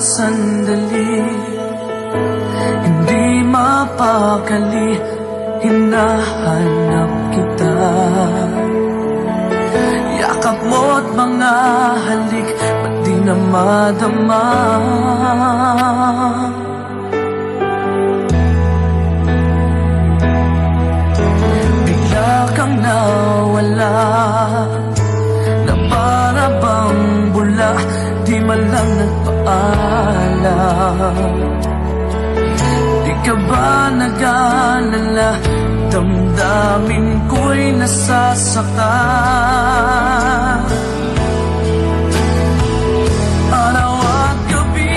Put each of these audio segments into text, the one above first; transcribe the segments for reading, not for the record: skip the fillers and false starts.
sandali, hindi mapakali, hinahanap kita. Yakap mo't mga halik, ba't di na madama? Bigla kang nawala, na para bang bula, di man lang nagpaalam. Di ka ba nag-alala, damdamin ko'y nasasaka? Araw at gabi,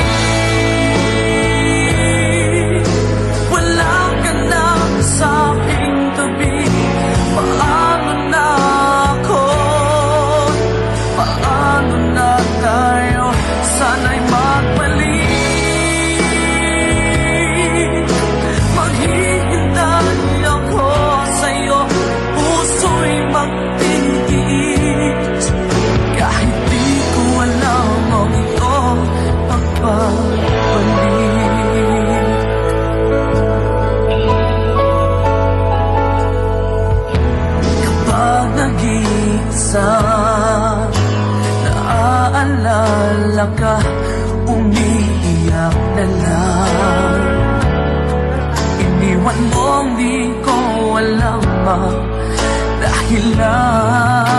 wala ka na sa aking tabi. Paano na ako? Paano na tayo? Sana'y magbalik. Maghihintay ako sa'yo, puso'y magtitiis. Kahit di ko alam ang iyong pagbabalik. Kapag nag-iisa, naaalala ka, umiiyak na lang. Iniwan mong di ko alam ang dahilan.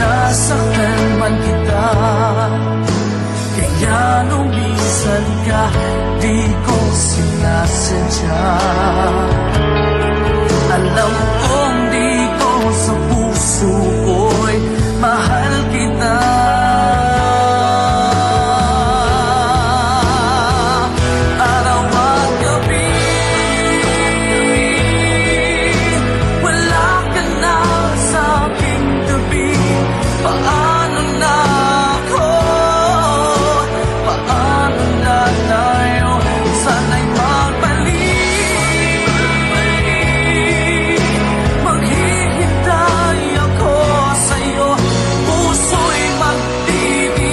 Nasaktan man kita, kaya lumisan ka, di ko sinasadya. Alam kong di ko sa puso ko'y mahal kita. Araw at gabi, wala ka na sa aking tabi. Paano na ako? Paano na tayo? Sana'y magbalik. Maghihintay ako sa'yo, puso'y magtitiis.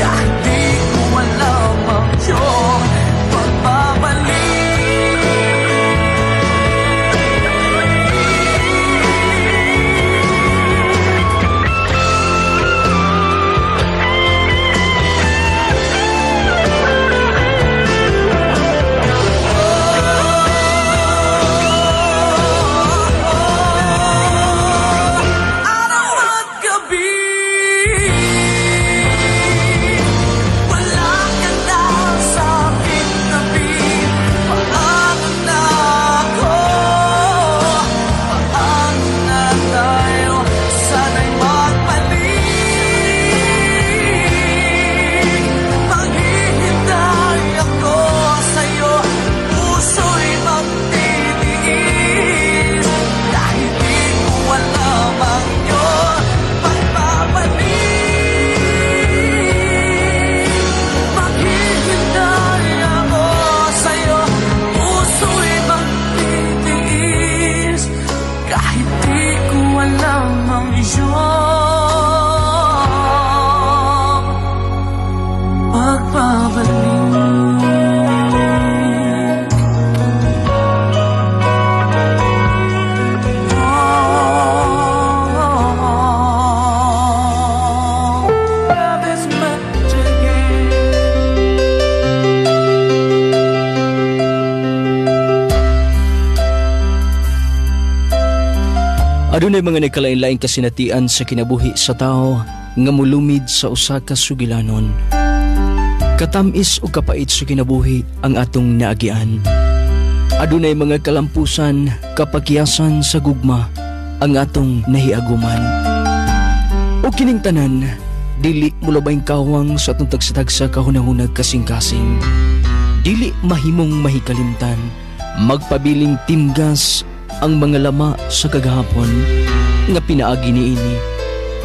Kahit di ko alam ang iyong pagbabalik. Araw at gabi, wala ka na sa aking tabi. Paano na ako? Paano na tayo? Sana'y magbalik. Maghihintay ako sa'yo, puso'y magtitiis. Kahit di ko alam ang iyong pagbabalik. Maghihintay ako sa'yo, puso'y magtitiis. Kahit di ko alam ang iyong pagbabalik. Love is much again. Adunay mga nagkalain-laing kasinatian sa kinabuhi sa tao nga mulumid sa usa ka sugilanon. Katamis o kapait sa kinabuhi ang atong naagian. Adunay mga kalampusan, kapakyasan sa gugma ang atong nahiaguman. O kining tanan, dili mulabayng kawang sa atong tagsatagsa kahunahunag kasing-kasing. Dili mahimong mahikalimtan, magpabiling timgas ang mga lama sa kagahapon nga pinaagi niini.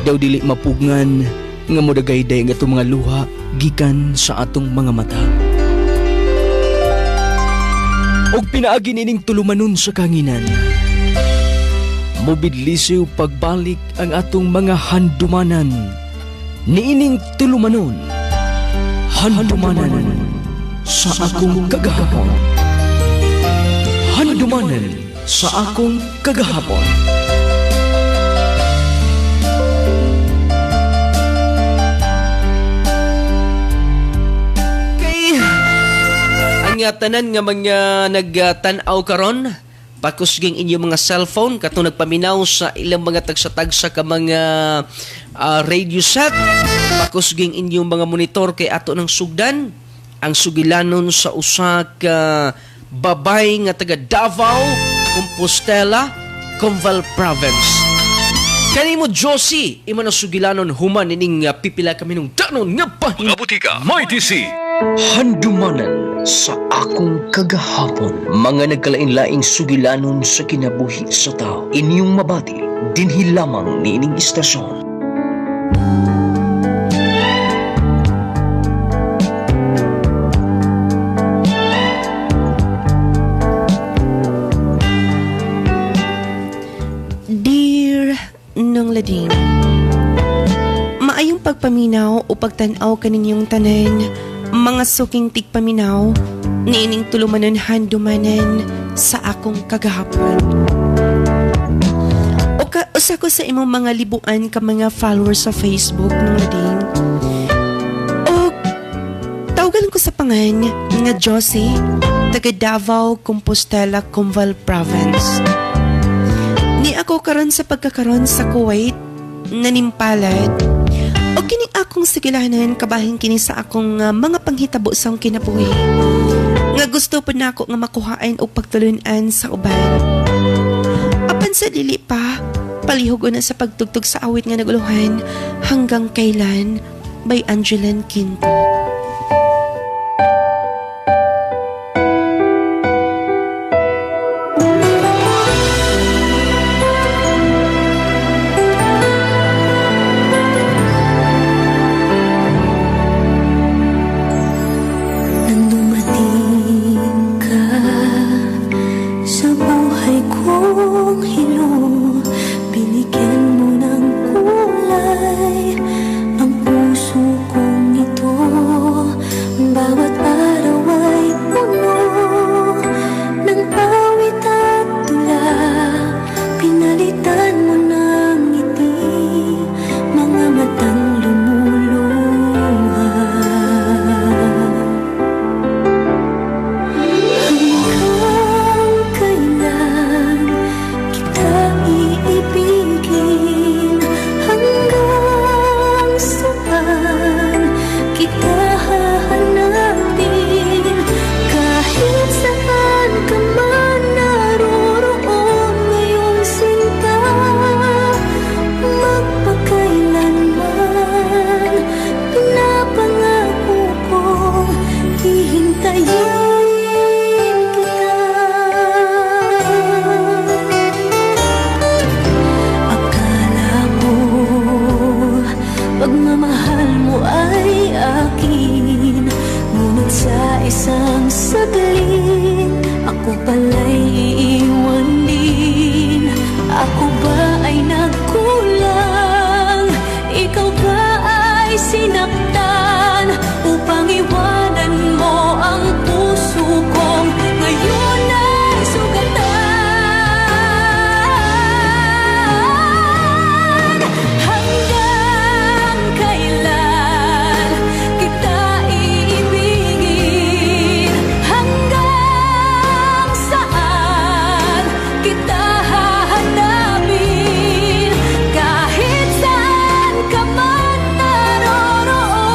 Daw dili mapugngan nga modagayday nga itong mga luha gikan sa atong mga mata. Og pinaagi nining tulumanon sa kanginan, mobidlisiw pagbalik ang atong mga handumanan. Niining tulumanon, handumanan sa akong kagahapon. Handumanan sa akong kagahapon. Nga tanan nga mga nagtanaw karon, pakusging inyong mga cellphone katong nagpaminaw sa ilang mga tagsa-tagsa ka mga radio set. Pakusging inyong mga monitor kay ato ng sugdan ang sugilanon sa usa ka babay nga taga Davao, Compostela, Conval Province. Kanimo Josie, imo na sugilanon human ining pipila kami nung danon nga Mga butika, may DC. handumanan sa akong kagahapon. Mga nagkalain-laing sugilanon sa kinabuhi sa tao. Inyong mabati, dinhi lamang ni ining istasyon. Dear Nong Lading, maayong pagpaminaw o pagtanaw kaninyong tanan, mga suking tigpaminaw, niining tulumanon handumanan sa akong kagahapon. Usa ko sa imong mga libuan ka mga followers sa Facebook, Nong Lading. O tawagan ko sa pangan nga Josie, taga Davao, Compostela, Conval Province. Ni ako karon sa pagkakaroon sa Kuwait, nanimpalad, o kining akong sigilanan kabahin kini sa akong mga panghitabo sa akong kinabuhi. Nga gusto pa na ako nga makuhaan o pagtulunan sa uban. Apan sa dili pa, palihog na sa pagtugtog sa awit nga naguluhan hanggang kailan by Angeline Quinto. Pagmamahal mo ay akin, ngunit sa isang saglit ako pala'y iiwan din. Ako ba ay nagkulang? Ikaw ba ay sinaktan upang iwanan mo ang puso kong ngayon ay sugatan? Hanggang kailan kita iibigin? Hanggang saan kita hahanapin? Kahit saan ka man naroroon,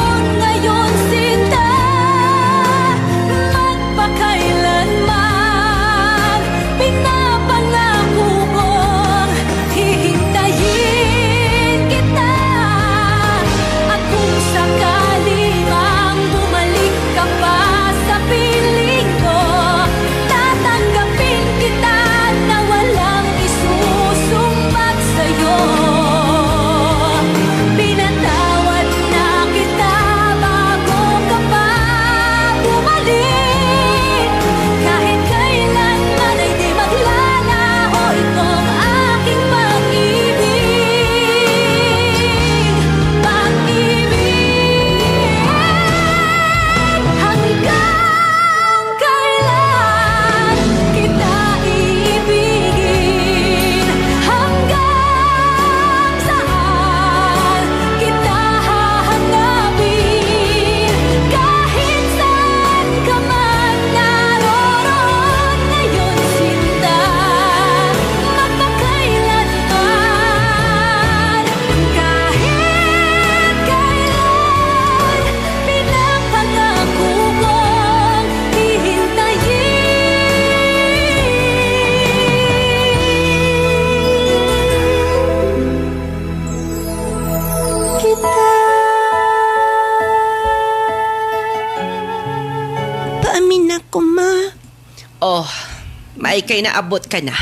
Ay kay naabot ka na.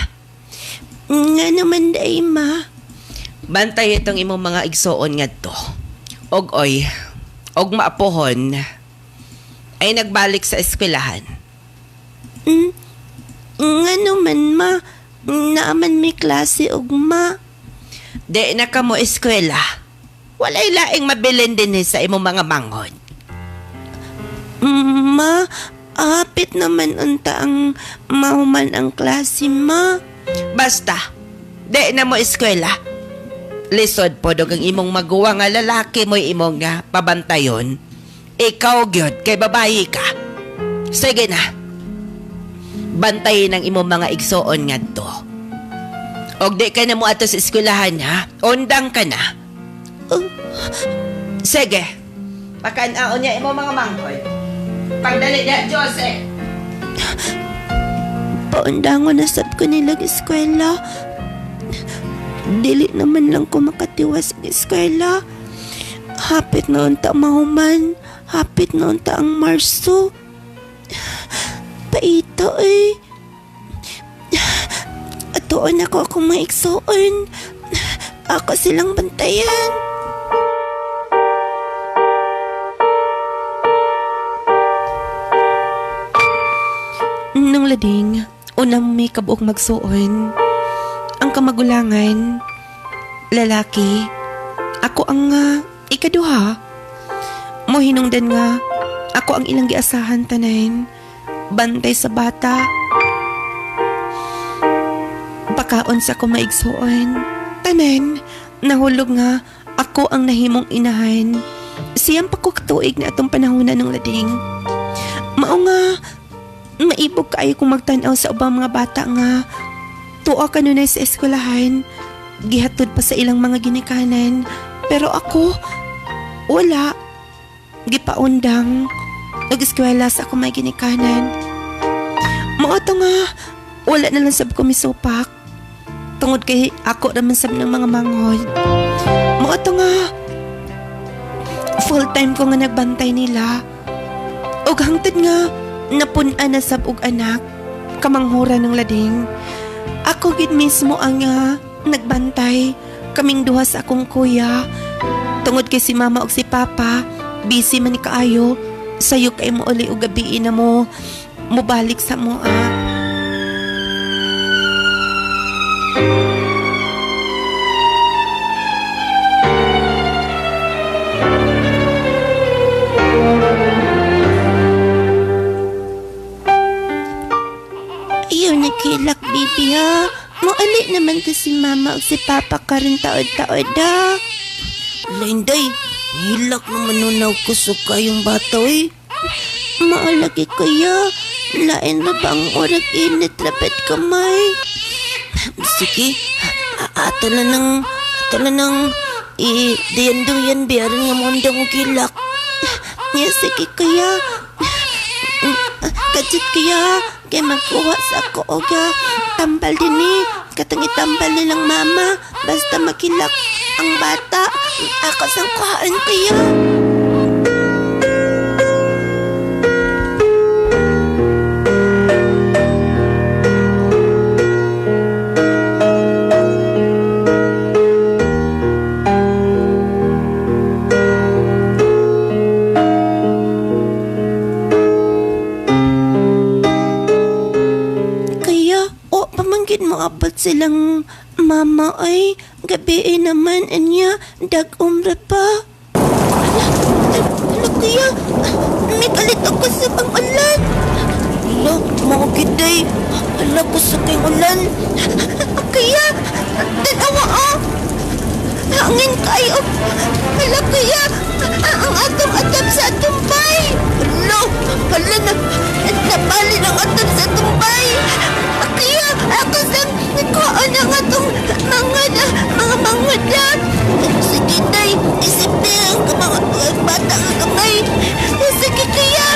Nga naman day, ma. Bantay itong imong mga igsoon nga to. Og oy, og maapohon, ay nagbalik sa eskwelahan. Nga naman, ma. Naaman may klase og ma. Di na ka mo eskwela. Walay laing mabilin din sa imong mga manghod. Ma, apit naman unta ang mahuman ang klase, ma. Basta, di na mo eskwela. Lisod po dog ang imong maguwa nga lalaki mo imong nga pabantayon. Ikaw gyud kay babayi ka. Sige na. Bantayin ang imong mga igsoon ngadto. Og di ka na mo ato sa eskwelahan ha. Undang ka na. Sige. Pakanaon niya imong mga mangkol. Pagdali na, Jose. Paundangon na sab ko nilang eskwela. Dili naman lang ko makatiwas ang eskwela. Hapit na unta mahuman. Hapit na unta ang Marso. Paito eh. Atuon ako akong maiksoon. Ako silang bantayan. Nung lading, unang may kabuok magsuon. Ang kamagulangan, lalaki, ako ang ikaduha. Mohinungdan nga, ako ang ilang giasahan tanan, bantay sa bata. Pakaon sa ko maigsuon, tanan, nahulog nga, ako ang nahimong inahan. Siyang pakuktuig na atong panahona ng lading. Mao nga, maibog kaayo kung magtanaw sa ubang mga bata nga tuwa kanunay sa eskwelahan, gihatod pa sa ilang mga ginikanan, pero ako wala, gipaundang nag-eskwela sa ako may ginikanan. Maato nga wala na lang sab ko misupak tungod kay ako naman sab ng mga manghod. Maato nga full time ko nga nagbantay nila, og hangtod nga napun-an na sab og anak, kamanghura ng lading. Ako gid mismo ang nagbantay, kaming duha sa akong kuya. Tungod kay si mama og si papa, busy man ni kaayo, sayo kay mo uli og gabi na mo mubalik sa mo. Ayaw nakilak, baby, ha? Maali naman to si mama o si papa karon taod-taod, ha? Linday, hilak naman nunaw ko sa kayong bata, eh. Maalagi kaya, lain na ba ang oras init lapit kamay? Sige, ato na nang, diyan-duyan biyaran nga mo ndang kilak. Sige kaya, kajit kaya, kaya magkuha sa ako o tambal din eh. Katang itambal nilang mama, basta makilak ang bata. Ako sang kuhaan kaya. Abot silang mama ay gabi naman anya dag-umra pa. Hala kuya, may kalit ako sa pang-ulan. Hala, mga kiday, hala ko sa kayong ulan. Kuya, tanawa hangin kayo. Hala kuya, ang atong atap sa tumpay. Hala na, napalin ang atap sa tumpay. Kuya, ako sa nagkaan ang atong mga mangudlat. Sige tay, isipin ang mga bata ang kamay. Sige kuya.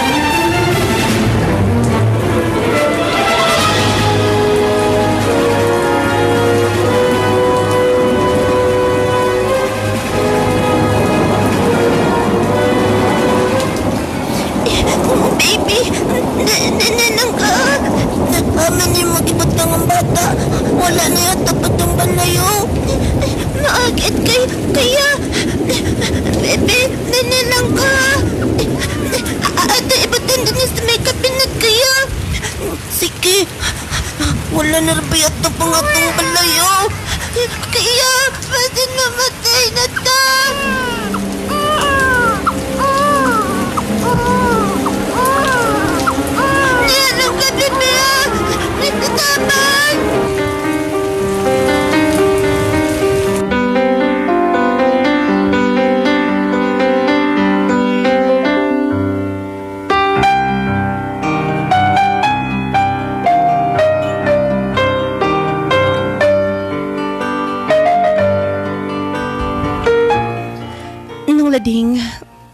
Baby, Nung lading,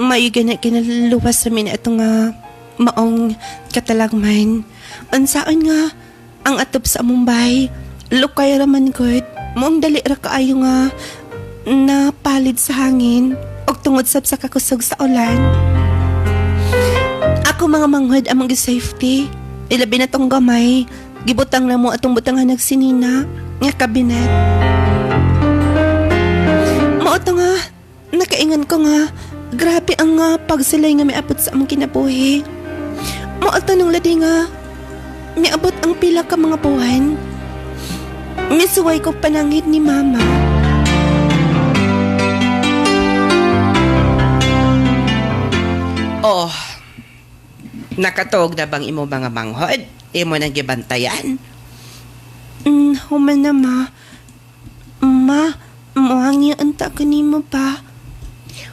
may ganit kinaluwas sa mina ito nga maong katalagman. Ansaan nga, ang atop sa Mumbai, lukay raman good, maong dali ra kaayo nga napalid sa hangin o tungod sab sa kakusog sa ulan. Ako mga manghod amang safety, ilabi na tong gamay, gibutang na mo atong butangan nagsinina, nga kabinet. Mauto nga, nakaingan ko nga, grabe ang pagsilay nga miabot sa among kinabuhi. Mauto nung ladi nga, miabot ang pila ka mga buwan. Misuway ko panangit ni mama. Oh, nakatog na bang imo mga manghod? Imo nang gibantayan? Human na ma. Ma, mohangyoon ta ko nimo pa.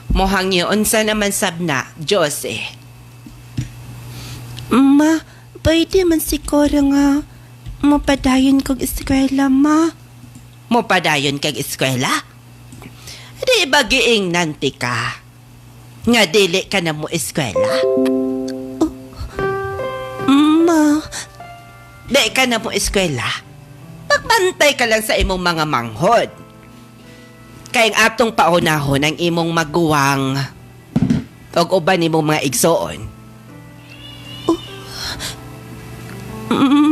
Mohangyoon sa naman sabna, Jose. Ma, pwede man siguro nga mapadayon kog eskwela, ma. Mapadayon kag eskwela? Di ba giing nanti ka? Nga dili ka na mo eskwela? Ma, di ka na mo eskwela? Magbantay ka lang sa imong mga manghod. Kayang atong paunahon ang imong maguwang o uban imong mga igsoon.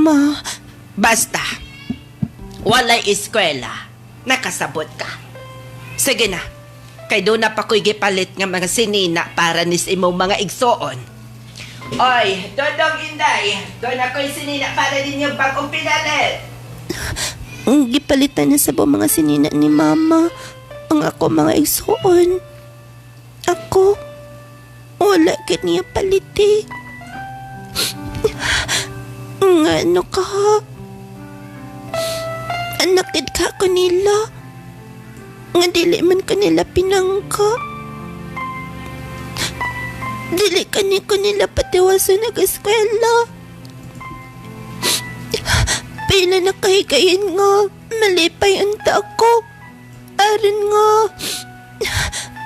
Ma, basta, walay eskwela, nakasabot ka. Sige na, kay doon na pa ko'y gipalit nga mga sinina para nis imong mga igsoon. Oy, Dodong Inday, doon na ko'y sinina para din yung bagong pinalit. Ang gipalitan na sa mga sinina ni Mama, ang ako mga igsoon. Ako, wala ka niya paliti. Nga ano ka? Anakid ka ko nila. Nga dili man ka nila pinangka. Dili ka ni ko nila patiwaso nag-eskwela. Pila na kahigayin nga, malipay anta ako. Aron nga,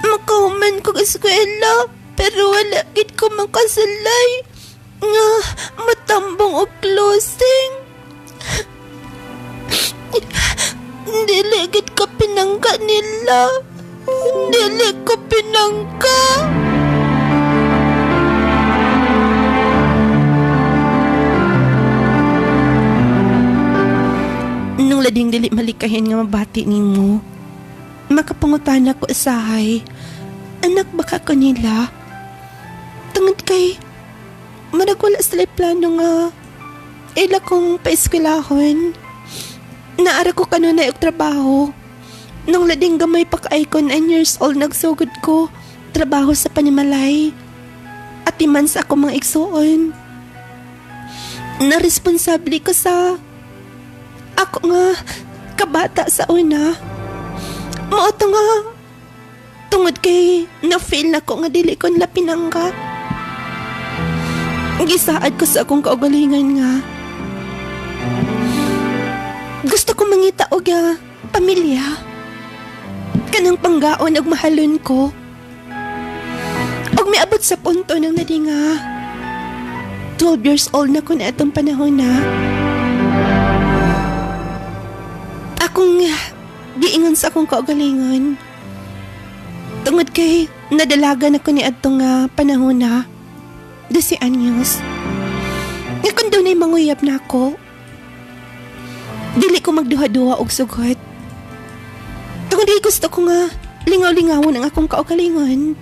makahuman ko eskwela, pero wala gid ko makasalay. Nga, matambong o closing. Dili gid ka pinangka nila. Dili ko pinangka. Nung lading dili malikahin nga mabati nimo, makapangutan ako usahay. Anak baka ko nila. Tungod kay marag wala sila plano nga ila kong paeskwelahon. Naara ko kanunay og trabaho. Nung lading gamay pa kaay ko 9 years old nagsugod ko trabaho sa panimalay. At iman sa ako mga igsuon. Naresponsable ko sa ako nga kabata sa una. Maato nga tungod kay na-feel na ko nga dili ko nila pinangka. Gisaad ko sa akong kaugalingan nga. Gusto ko mangita og pamilya. Kanang panggaon og mahalon ko. Og miabot sa punto ng nadi nga 12 years old na ko na itong panahon na. Akong giingon sa akong kaugalingon. Tungod kay nadalagan ako ni atong panahon na 12 anyos. Nga kung doon ay manguyab na ako, dili ko magduha-duha og sugot. Tungod ay gusto ko nga lingaw-lingawon ang akong kaugalingon.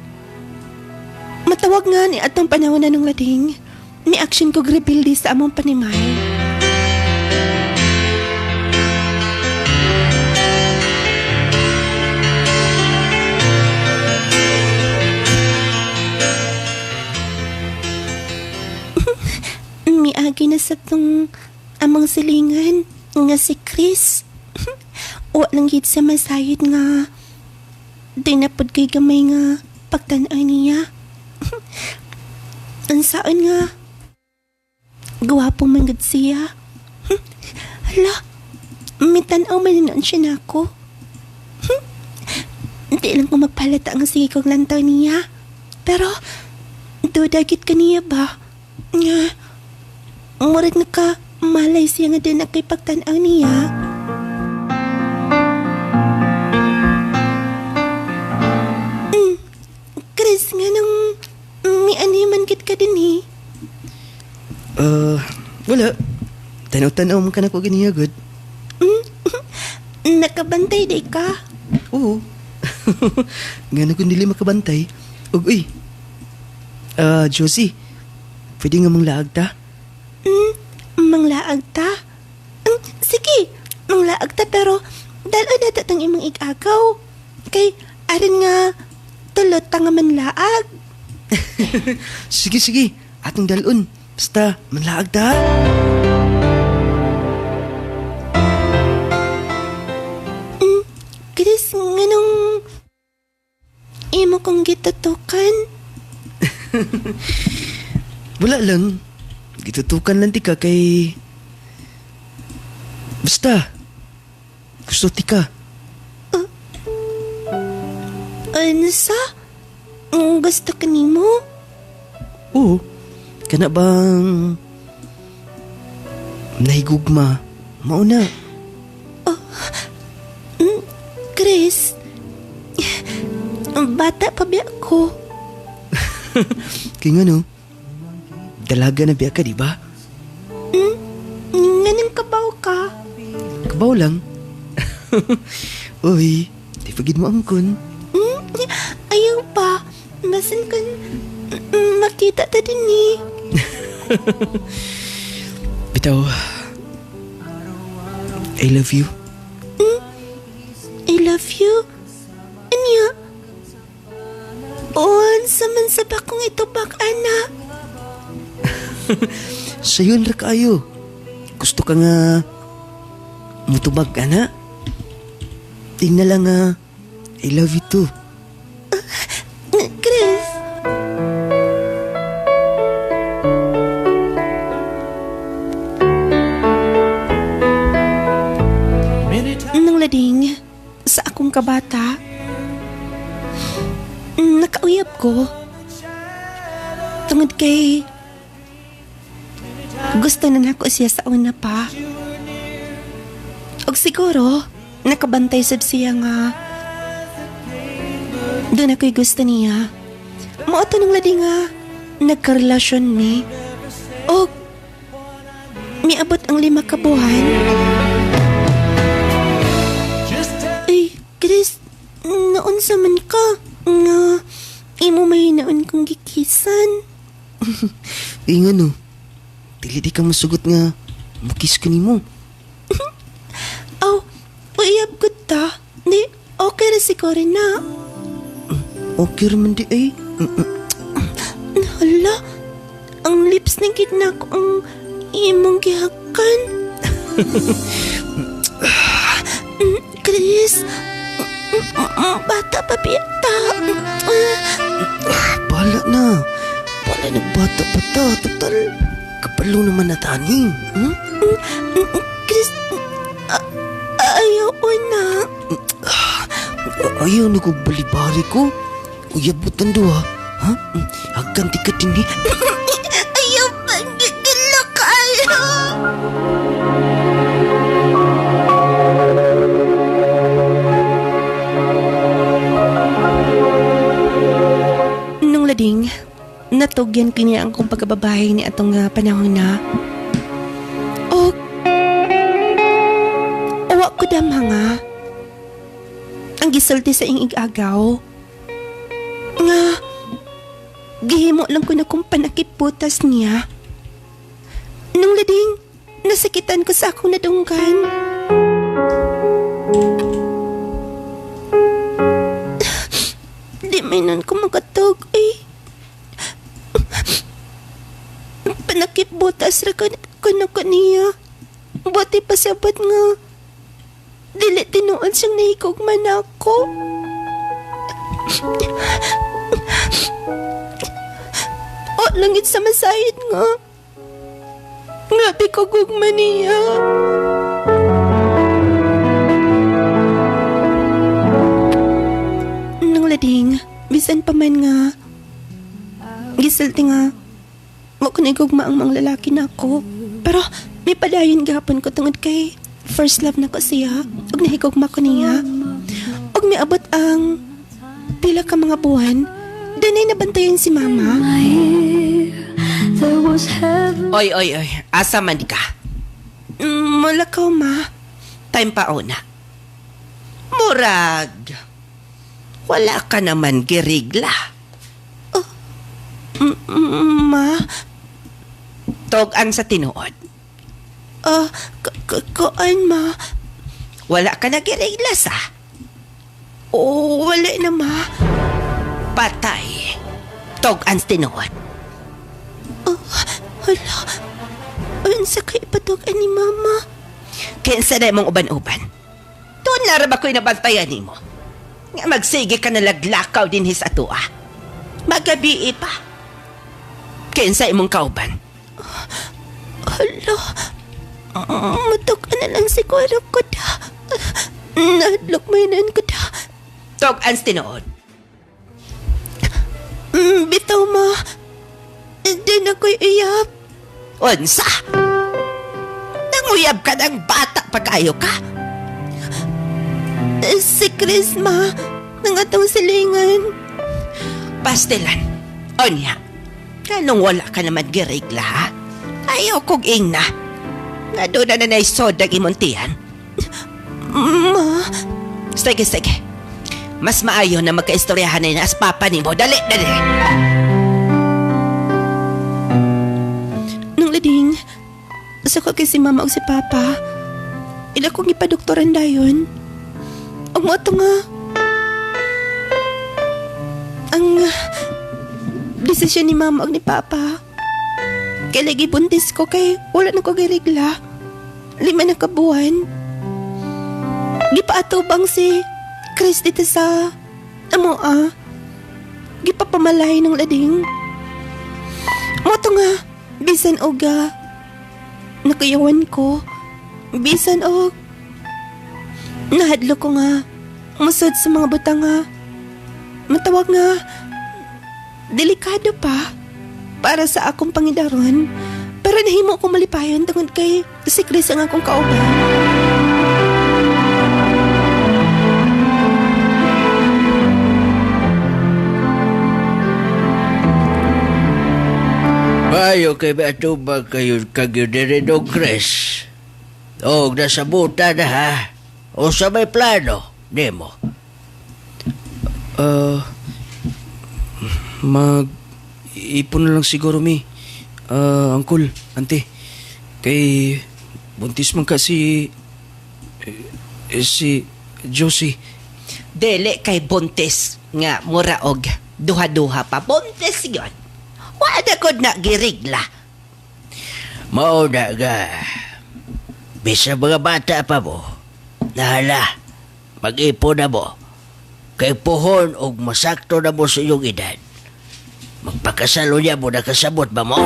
Matawag nga ni atong panahon na nung lading, ni action ko rebuildi sa among panimay. Miagi na sa tong amang silingan nga si Chris. Walang gid sa masayid nga dinapod kay gamay nga pagtan-an niya. Ansaan nga gwapo man gud siya. Hala, mitanaw man siya nako. Hindi lang ko magpalata ang sige kong lantaw niya. Pero, dudagit ka niya ba? Nga, murag na ka, malay siya nga din na kay pagtanaw niya. Chris, nga nang may animan kit ka din eh. Wala. Tanaw-tanaw mo ka na ko ganiya, good. Nakabantay day ka. Oo. Nga na kung dili makabantay. Uy. Josie, pwede nga mong laag ta? Manglaag ta? Sige, manglaag ta pero dalo na tatang imong igagaw. Kay, arin nga, tulot ta nga manlaag. Sige. Atong dalon. Basta, manlaag ta. Chris, nga nung imo kong gitutukan. Wala lang. Gitutukan lang ti ka kay... Basta. Gusto ti ka. Ano sa? Gusto ka nimo? Oo. Kana bang... Nahigugma. Mauna. Chris, bata pa ba ako? Kaya nga no, dalaga na biya ka, di ba? Nga nang kabaw ka? Kabaw lang. Uy, di pagid mo angkon. Ayaw pa. Masan kan makita ta din eh. Bitaw, I love you. I love you. Anya? On, saman sa bakong ito bak, ana. Sayon ra kayo. Gusto ka nga mutubag ka na? Tingnan lang nga, I love you too. Chris. Nang lading, sa akong kabata, nakauyab ko. Tungod kay gusto na nako siya sa una pa. Og siguro, nakabantay sad siya nga doon ako'y gusto niya. Mauto nang ladi nga nagkarelasyon mi. Og miabot ang 5 ka buwan. Ay, Chris, naunsa man ka nga imo may naon kong gikisan. Nga no, dili di ka masugot nga mukis ka ni mo. Aw, uyab ko ta. Di, okay na siguro na. Okay raman di ay. Hala, ang lips ng gitna ko ang imong gihakan. Chris, bata pa bita. Bala na. Bala na bata pa ta. Total, kapalo naman na taning. Chris, ayaw ko na. Ayaw na ko balibari ko. Uyabutan do ha. Ha? Hagkan ti ka din eh. Ayaw pa, gigila kayo. Nung lading, natugyan kini ang kong pagkababahay ni atong panahon na. O, awa ko dama nga. Ang gisulti sa ing igagaw. Nga, gihimo lang ko na kung panakiputas niya. Nung lading, nasakitan ko sa akong nadunggan. Di may nun ko magatog eh. Panakiputas ra ko na kaniya. Buti pa sabat nga. Dili tinuon siyang nahigugman ako. O langit sa masayid nga. Ngabi ko gugman niya. bisan pa man nga gisulti nga wa ko nigugma ang mga lalaki na ako. Pero may padayon gahapon ko tungod kay first love na ko siya ug nahigugma ko niya. Ug miabot ang pila ka mga buwan, danay nabantayan si mama. There was heaven. Oy, asa man ka? Malakaw ma. Time pa una. Murag. Wala ka naman girigla. Ma? Togan sa tinuod. Kaan ma? Wala ka na girigla sa? Oo, wala na ma. Patay. Togan sa tinuod. Hala. Unsa kay patugan ni mama? Kinsa na mong uban-uban? Doon na ba ko'y nabantayan ni mo? Nga magsige ka na laglakaw din his atua. Magabi pa. Kinsa imong kauban? Hala. Matukan na lang siguro ko da. Nadlokmaynan ko da. Togan sa tinuod. Bitaw ma. Hindi na ko'y iyap. Unsa? Nanguyab ka ng bata pag-ayo ka? Si Chris ma, nang atong silingan. Pastelan, onya, kanong wala ka naman girigla ha? Ayaw kong ingna. Nga doon na naisodag imuntihan. Ma. Sige. Mas maayo na magkaistoryahan na as papa ni mo. Dali. Nung lading, sa ko kay si mama o si papa, ila kong ipadoktoran dayon. Ang mo ito nga, ang desisyon ni mama o ni papa, kay lagi buntis ko kay wala na ko girigla. 5 na kabuwan. Gipaatubang si Chris dito sa amoa. Gipapamalay ng lading. Mo ito nga, bisan o ga nakayawan ko, bisan o nahadlo ko nga musod sa mga butang nga matawag nga delikado pa para sa akong pangidaron, pero nahimo ko malipayon tungod kay si Chris ang akong kauban. Bayo kay Batubag kayo kagyo o Chris. O, nasabuta na ha. O sa may plano, di mo? Mag-ipon na lang siguro mi. Uncle, ante. Kay buntis man ka si Josie. Dele kay buntis nga muraog duha-duha pa buntis yun. Wala ko na girigla. Mauna ka. Bisa mga bata pa mo. Nahala, mag-ipon na mo. Kay puhon o masakto na mo sa iyong edad. Magpakasalo niya mo, nakasabot ba mo?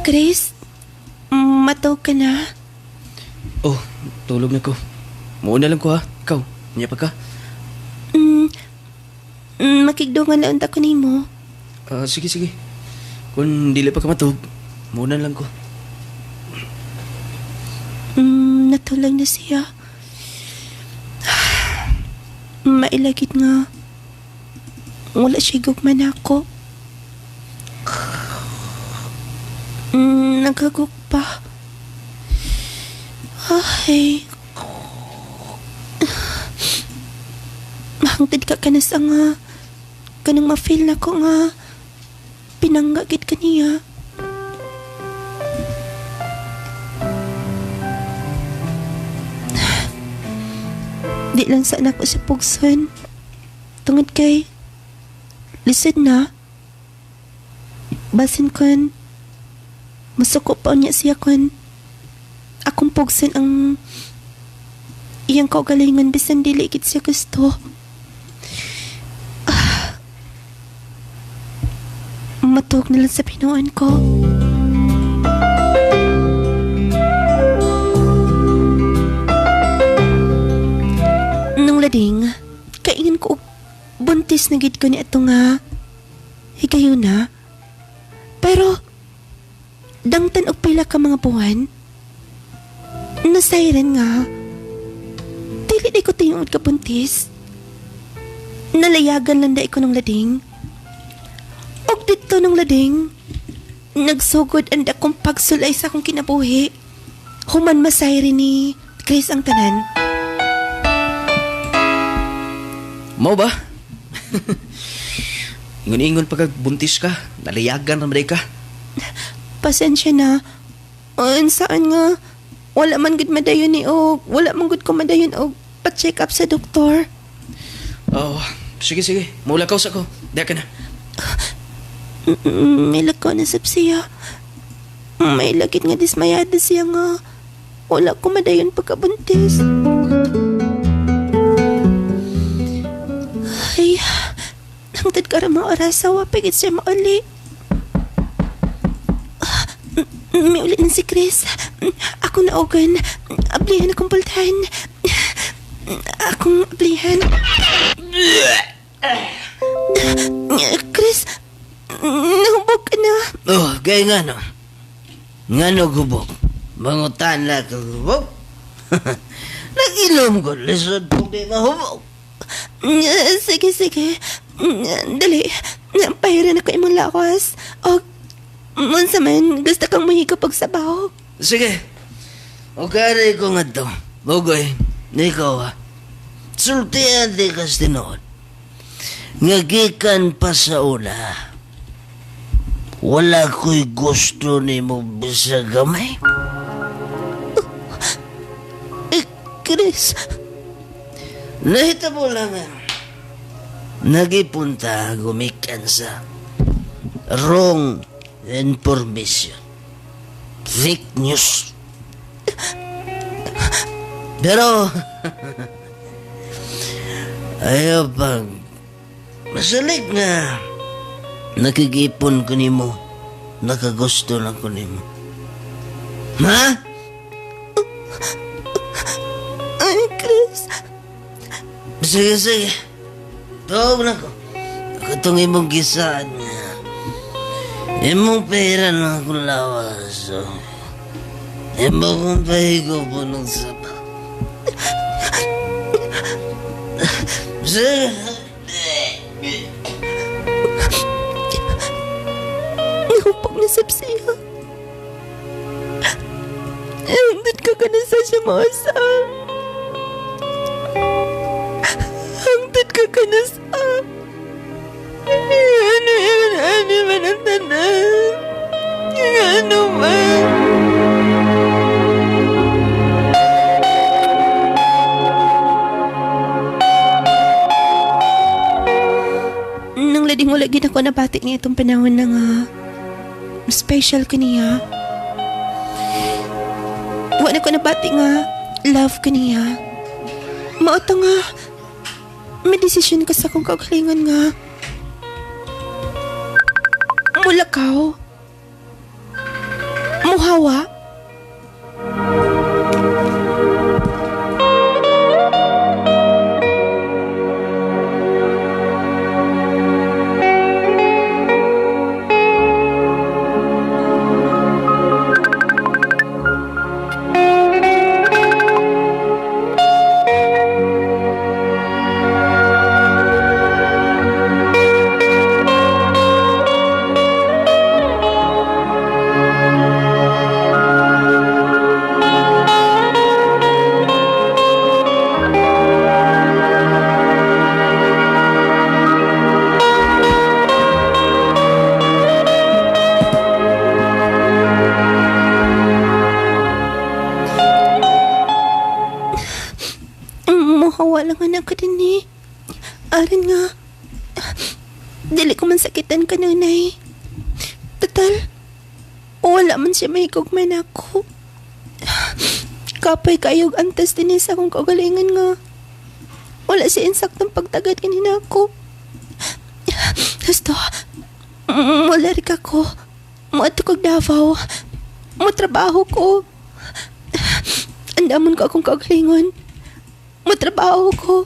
Chris, mataw ka na? Oh, tulog na ko. Muuna lang ko ha. Ikaw, niya pa ka? Makigdungan na unta ko ni mo. Sige. Kung dili pa ka matug, muuna lang ko. Natulog na siya. Mailagit nga. Wala siya gugman ako. Nagaguk pa. Ay. Mahangtid ka na sa nga. Kanang ma-feel na ko nga. Pinanggagit ka niya. Di lang sana ako sa pugson. Tungod kay lisod na. Basin kon masuko pa niya siya kon akong pugson ang iyang kaugalingon bisan dili gid siya gusto. Matug na lang sa pinuan ko. Nabuntis na gid ko ni ato nga. Higayon na. Pero, dangtan og pila ka mga buwan. Nasayran nga. Dili di ko tingod ka buntis. Nalayagan lang da ko ng lading. Og dito ng lading, nagsugod ang dakong pagsulay sa akong kinabuhi. Human masayri ni Chris ang tanan. Mao ba? Ingon-ingon pag buntis ka, nalayagan naman ka. Pasensya na. Saan nga, wala man gud madayon ni og wala man gud ko madayon og pa-check up sa doktor. Oh, sige. Maulakaw sa ko. Diya ka na. May lakaw na sab siya. May lagit nga dismayada siya nga. Wala ko madayon pagkabuntis. Ay, hangtod ka rin mga oras sa wapigit siya mauli. May ulit na si Chris. Ako na ogan. Ablihan akong pultahan. Akong ablihan. Chris, nahubog ka na. Oh, kaya nga no. Nga no gubog. Mangutan na ka gubog. Nag-ilom ko. Lisod po di mahubog. Sige. Dali. Pahiran ako imong lawas. O, munsa man, gusto kang mahigap og sabaw. Sige. O kari ko nga to. Bugoy, ikaw ha. Sultihan di kas tinood. Ngagikan pa sa una. Wala ko'y gusto ni mo bisa gamay. Chris, Nahitabo lang nga. Nagipunta gumikan sa wrong information. Fake news. Pero ayaw pang masalig nga nakigipon ko ni mo. Nakagusto lang ko ni mo. Ha? ay Chris. Sige. Tawag na ko. Ako itong imong gisaan nga. Imong pera na akong lawas. So, imong kong pahigo po ng sapa. Sige. Nahupag na sab siya. Hangtod ka na sa siya maasang. Hangtod ka na sa. Ano man ang tanan? Ano man? Nang lading wala gid ako nabati niya itong panahon na nga. Special ko niya. Wala ko nabati nga. Love ko niya. Mauto nga. May desisyon ka sa kong kagalingan nga. Mulakaw. Muhawa. Muhawa lang anak ka din eh. Aran nga. Dili ko man sakitan ka nanay. Total, wala man siya mahigog man ako. Kapay kayog antas din sa akong kagalingan nga. Wala siya insaktong pagtagad kanina ako. Gusto, malarik ako. Muato kong Davao. Mutrabaho ko. Andamon ko akong kagalingon. Mutrabaho ko.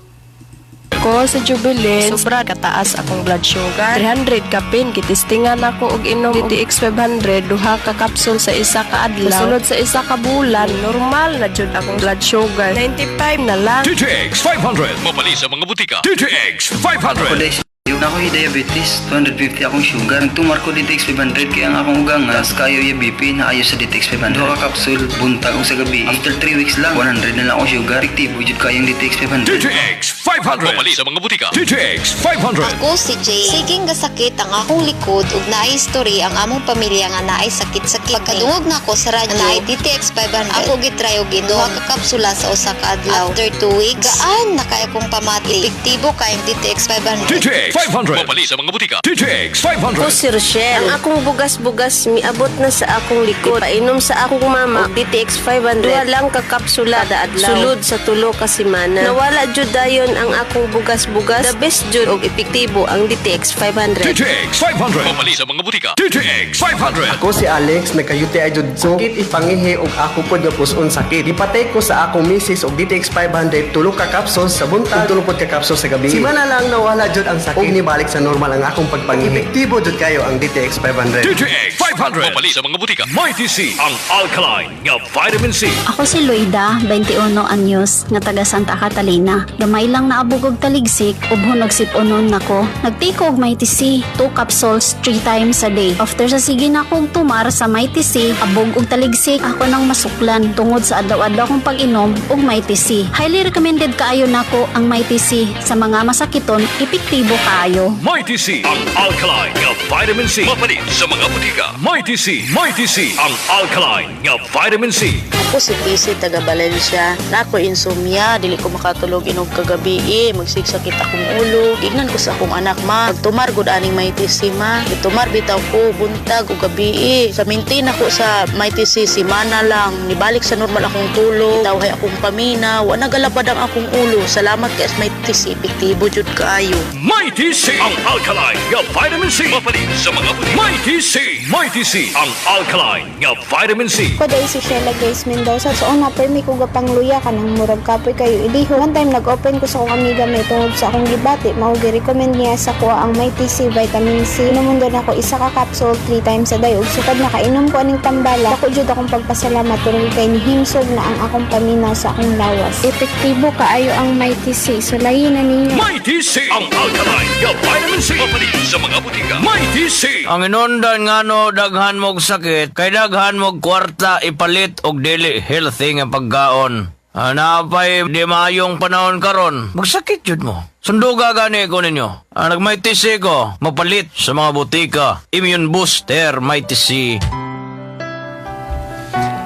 ko sa Jubilee, sobra kataas akong blood sugar. 300 kapin, kitistingan ako og inom DTX 500, duha ka kapsul sa isa ka adlaw. Sunod sa isa ka bulan, normal na jud akong blood sugar. 95 na lang. DTX 500. Mapali sa mga butika. DTX 500. Yung ako yung diabetes, 250 akong sugar. Nagtumar ko DTX 500 kaya ang akong ugangas, kayo yung BP na ayos sa DTX 500. Doha ka kapsul, buntag kong sa gabi. After 3 weeks lang, 100 na lang akong sugar. Efektibo, jud kayong DTX 500. DTX 500. Mapali sa mga butika. DTX 500. Ako si Jay. Siging gasakit ang akong likod ug naay history ang among pamilya nga naay sakit-sakit. Pagkadungog na ako sa radyo, naay DTX 500. Ako gitry og inom. Duha ka kapsula sa usa ka adlaw. After 2 weeks, gaan na kay akong pamati. Epektibo kayong DTX 500. DTX 500. Mapali sa mga butika. DTX 500. Si Rochelle, ang akong bugas-bugas miabot na sa akong likod. Painom sa akong mama og DTX 500. Duha lang ka kapsula kada adlaw. Sulod sa tulo ka semana. Nawala jud dayon ang akong bugas-bugas. The best jud og epektibo ang DTX 500. DTX 500. Mapali sa mga butika. DTX 500. Ako si Alex, nagka-UTI jud so sakit ipangihi og ako pod nga puson sakit. Ipatay ko sa akong misis og DTX 500 tulo ka kapsul sa buntag, tulo pod ka kapsul sa gabi. Simana lang nawala jud ang sakit. Og nibalik sa normal ang akong pagpangihi. Epektibo jud kayo ang DTX 500. DTX 500. Mapali sa mga butika. Mighty C. Ang alkaline nga vitamin C. Ako si Luida, 21 anyos, nga taga Santa Catalina. Gamay lang naabog og taligsik, ubhon og sipunon nako. Nagtiko og Mighty C, 2 capsules 3 times a day. After sa sige na akong tumar sa Mighty C, abog og taligsik, ako nang masuklan tungod sa adlaw-adlaw kong pag-inom og Mighty C. Highly recommended kaayo nako ang Mighty C sa mga masakiton, epektibo kaayo. Mighty C. Ang alkaline nga vitamin C. Mapali sa mga butika. Mighty C. Mighty C. Ang alkaline nga vitamin C. Ako si PC taga Valencia. Nako insomnia, dili ko makatulog inog kagabi. Magsigsakit akong ulo. Ignan ko sa akong anak ma. Pagtumar gud aning Mighty C ma. Gitumar bitaw ko buntag ug gabi. Sa maintain ako sa Mighty C semana lang. Nibalik sa normal akong tulog. Tawhay akong pamina. Wa nagalabad ang akong ulo. Salamat kay Mighty C. Epektibo jud kaayo. Mighty C. Ang alkaline nga vitamin C. Mapali sa mga butika. Mighty C. Mighty C. Ang alkaline nga vitamin C. Ko dahil si Sheila Grace Mendoza. So una, permi ko gapangluya ka ng murag kapoy kayo. Iliho. One time nag-open ko sa akong amiga may tungod sa akong gibati. Maugi-recommend niya sa kuha ang Mighty C vitamin C. Inumundo na ako isa ka capsule 3 times a day. Ug sukad na kainom ko aning tambala. Ako jud akong pagpasalamat tungod kay nihimsog na ang akong paminaw sa akong lawas. Epektibo kaayo ang Mighty C. So layin na ninyo. Mighty C. Ang alkaline nga vitamin C. Mapali sa mga butika. Mighty C. Ang inundan nga no daghan mog sakit, kay daghan mog kwarta ipalit og dili healthy nga pagkaon. Napay di maayong panahon karon, magsakit jud mo. Sunduga gani ko ninyo. Nag-Mighty C ko, mapalit sa mga butika. Immune Booster Mighty C.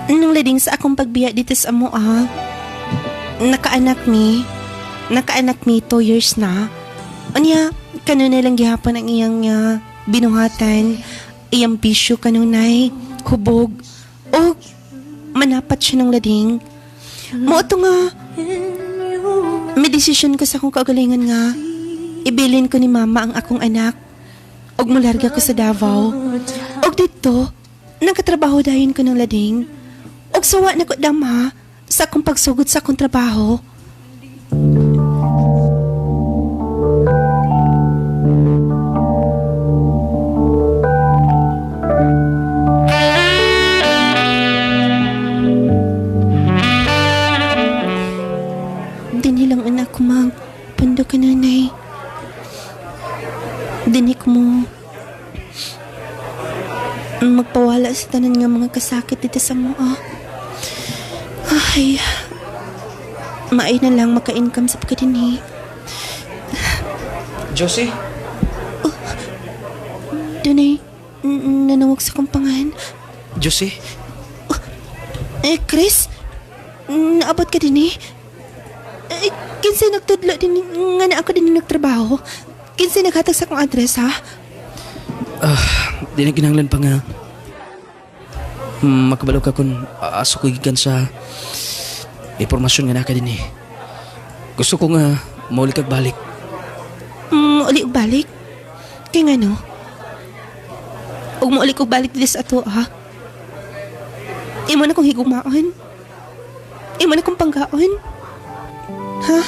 Nung lading sa akong pagbiya dito sa amo nakaanak mi 2 years na. Anya, kanunay lang gihapon ang iyang binuhatan, iyang bisyo kanunay, hubog, o manapat siya ng lading. Mauto nga, may desisyon ko sa akong kaugalingan nga, ibilin ko ni mama ang akong anak, og mularga ko sa Davao. Og dito, nagkatrabaho dayon ko ng lading, og sawa na ko dama sa akong pagsugod sa akong trabaho. Dinilang anak ko magpando ka nanay. Dinik mo magpawala sa tanan nga mga kasakit dito sa mga. Ay, maay na lang maka-income sa pagkadini. Josie? Dunay, nanawag sa kumpangan. Josie? Chris? Naabot ka din kinsa nagtudlo din nga na ako din nagtrabaho. Kinsa naghatag sa akong address, ha? Di na ginahanglan pa nga. Makabalo ka kung aso ko gikan sa impormasyon nga naka din Gusto ko nga mauli kag balik. Mauli og balik? Kaya nga no? Huwag mauli kog balik dito sa ato, ha? Imo na kong higumaon? Imo na kong panggaon? Ha?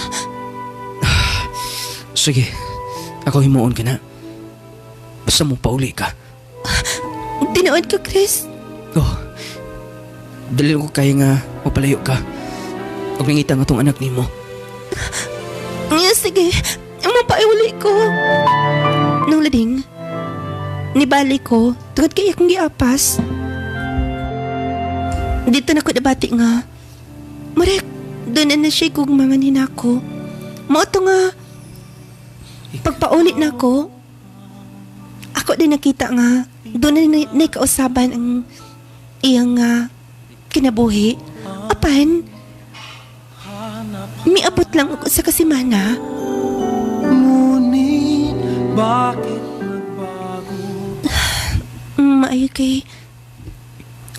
Sige, ako himuon ka na. Basta mo pauli ka. Tinood ka, Chris. Oh, dali ko kaya nga mapalayo ka. Huwag nangita nga tong anak ni mo. Sige, mapaiuli ko. Nung lading, nibali ko, tungod kaya akong giapas. Dito na ko nabati nga. Marek, doon na siya kong mga ninako. Mauto nga, pagpaulit na ako din nakita nga, doon na kausaban ang iyang kinabuhi. Apan, miabot lang ako sa kasimana. Ngunit bakit nagbago? Maayo kay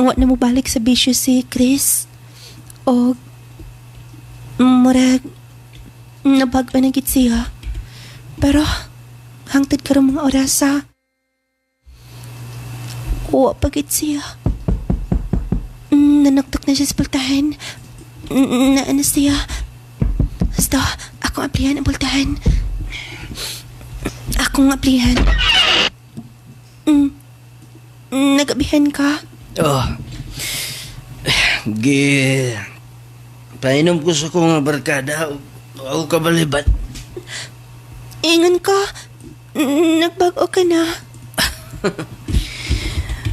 wa na mo balik sa bisyo si Chris. O murag nabag pa na gid siya. Pero hangtod karong mga orasa wa pa gid siya. Nanaktok na siya sa pultahan. Naana siya. Basta akong aplihan ang pultahan. Akong aplihan. Nagabihan ka? Oh. Painom ko sa kong barkada. Ako kabalibat. Ingan ka. Nagbago ka na.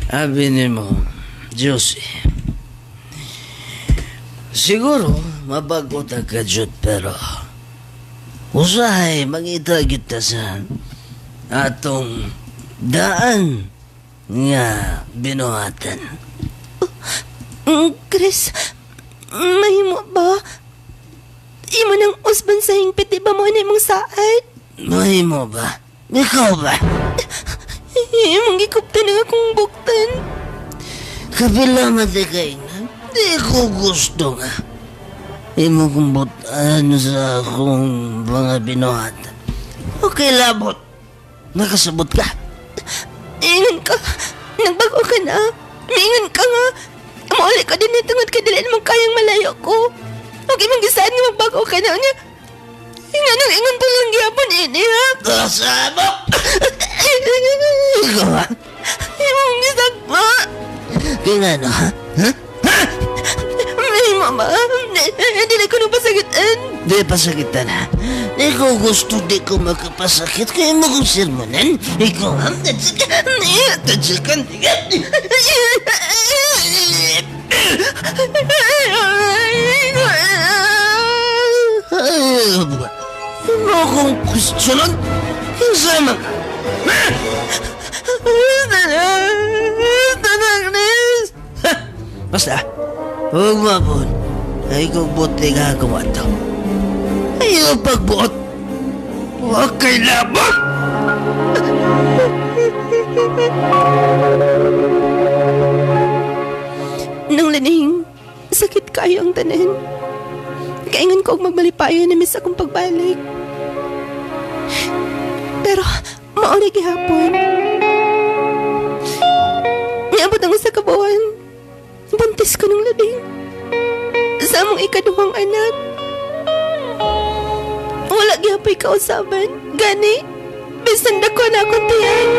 Abi ni mo, Josie. Siguro, mabago ta ka, Jud, pero usahay mangita kita sa atong daan nga binuhatan. Chris, mahimo ba? Imo nang usban sa hingpit, di ba mo na imong saad? Mahimo ba? Ikaw ba? Imong gikupta na akong buktan. Kapila matikay nga, di ko gusto nga. Imo kong butaan sa akong mga binuhatan. Okay, labot. Nakasabot ka. Ingan ka. Nagbago ka na. Ingan ka nga. Mauli ka din tungod ka dili namang kayang malayo ko. Huwag imong gisaan nga magbago ka na niya. Ingan po lang gyapon ini ha. Kasabot! Ikaw ha? Imong gisagpa. Kaya nga no ha? Ha? Ay mama, hindi na ko nang pasakitan. Di pasakitan ha? Di ko gusto di ko magkapasakit kaya mo kong sirmonan. Ikaw ha? Tadsakan. Ano akong kwestiyonan? Kasama ka. Basta, huwag mapon. Ay kong buti nga kumato. Ayaw pagbuot. Huwag kay labot! Nang laning, sakit kayo ang tanan. Kaingan ko og magbalipayo na miss akong pagbalik. Pero, mauli gihapon. Niabot ang usa ka buwan. Buntis ko ng labing. Sa among ikaduhang anak. Wala gihapoy kausaban. Gani, bisan dako na akong tiyan.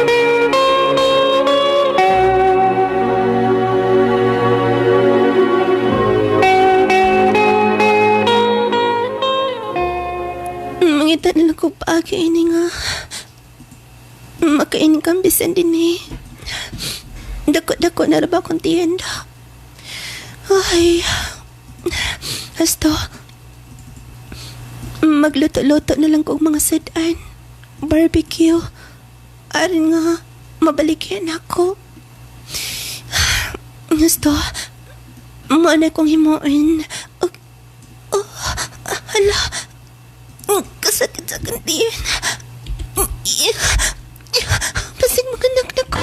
Mangita nila ko paagi ini nga. Makain kang bisan din eh. Dako-dako na ba akong tiyenda? Ay, hasto, magluto-luto na lang kong mga sadan. Barbecue. Arin nga, mabalikyan ako. Hasto, maanay kong himuin. Hala, kasakit sa kandiyan. Pasig maganak na ko.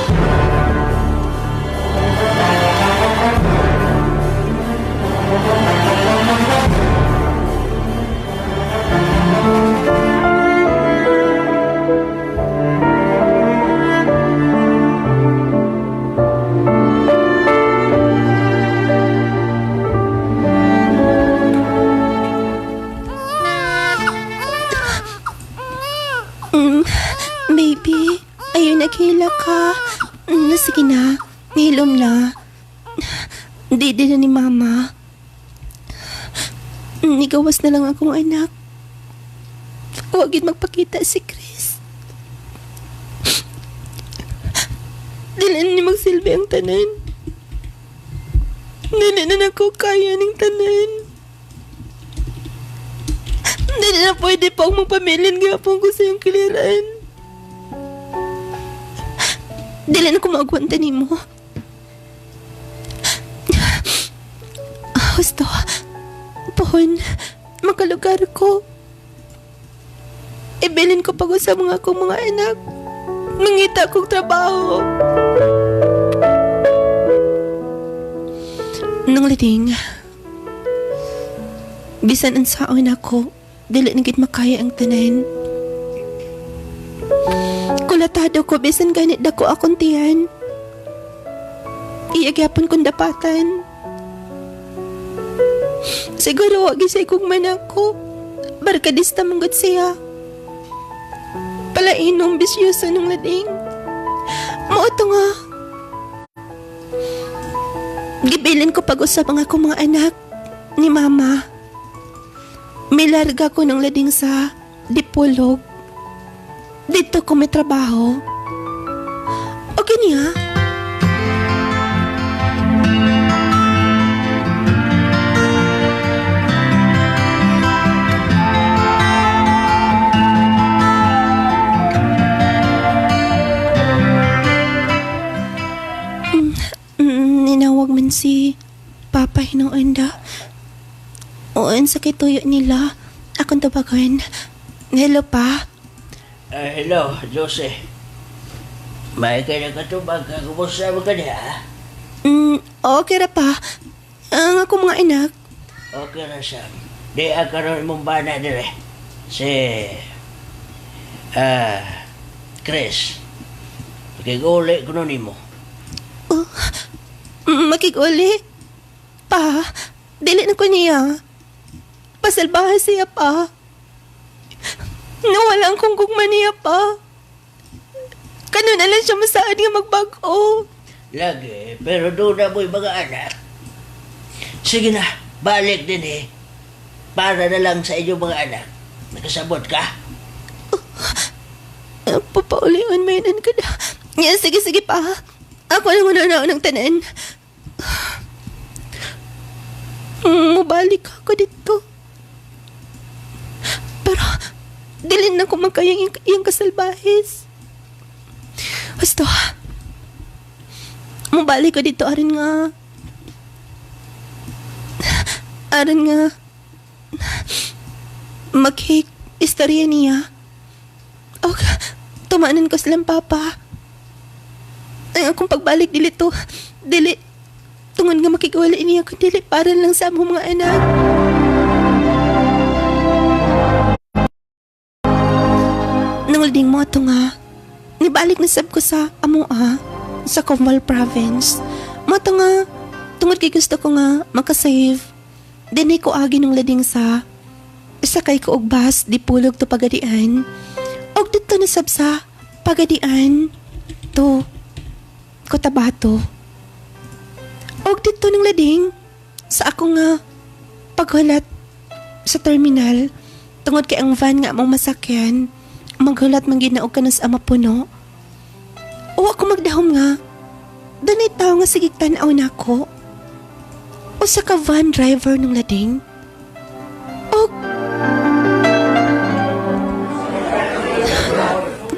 Mama. Nigawas na lang akong anak. Huwag yun magpakita si Chris. Dili na magsilbi ang tanan. Dili na ako kaya ng tanan. Dili na pwede pa akong magpamilin gapon ko sa iyong kiliran. Dili na ko maagwanta ni mo. Gusto, pohon, makalugar ko. Ibilin ko pag sa mga akong mga anak. Mangita kong trabaho. Nang lading, bisan ang saon ako, dili nagit makaya ang tanan. Kulatado ko, bisan ganit dako akong tiyan. Iyagyapon kong dapatan. Siguro wag isay kong manako. Barkadista manggot siya. Palainom bisyoso ng lading. Mauto nga. Gibilin ko pag-usap ang akong mga anak ni Mama. Milarga ko ng lading sa Dipolog. Dito ko may trabaho. Okay niya? Ninawag man si Papa Hinoanda. Oon sa kituyo nila. Akong tabagan. Hello, Pa. Hello, Jose. May ka na katubag ka. Kumusta mo ka niya? Okay ra, Pa. Ang akong mga anak. Okay na siya. Di akaroon mong bana dire. Si... Chris. Makiguli ko nun mo. Makiguli? Pa, dili na ko niya. Pasalbahan siya, Pa. Nawalan kong gugma niya, Pa. Kano na lang siya masaad nga magbago. Lagi, pero doon na mo'y mga anak. Sige na, balik din eh. Para na lang sa inyong mga anak. Nakasabot ka? Papauliwan, mainan ka na. Sige, Pa. Ako lang muna ng tanan. Mabalik ako dito. Pero, dilin na ko magkayang yung kasalbahis. Gusto, mabalik ko dito, arin nga, mag-istorya niya. O, tumanan ko silang Papa. Ay, akong pagbalik, dili, tungon nga makikawala niya kung dili, para lang sa among mga anak. Nangulding mo ito nga, nibalik na sab ko sa amoa, sa Comal Province. Mo ito nga, tungod kay gusto ko nga makasave, dinay ko agi ng lading sa kay ko og bus, Dipolog to Pagadian. Og dito na sab sa Pagadian to Cotabato. Og dito ng lading sa ako nga paghulat sa terminal, tungod kay ang van nga mong masakyan, maghulat man ginaog ka sa amapuno. O ako magdahom nga, danay tao nga sigig tanaw na ako. O sa ka van driver ng lading. O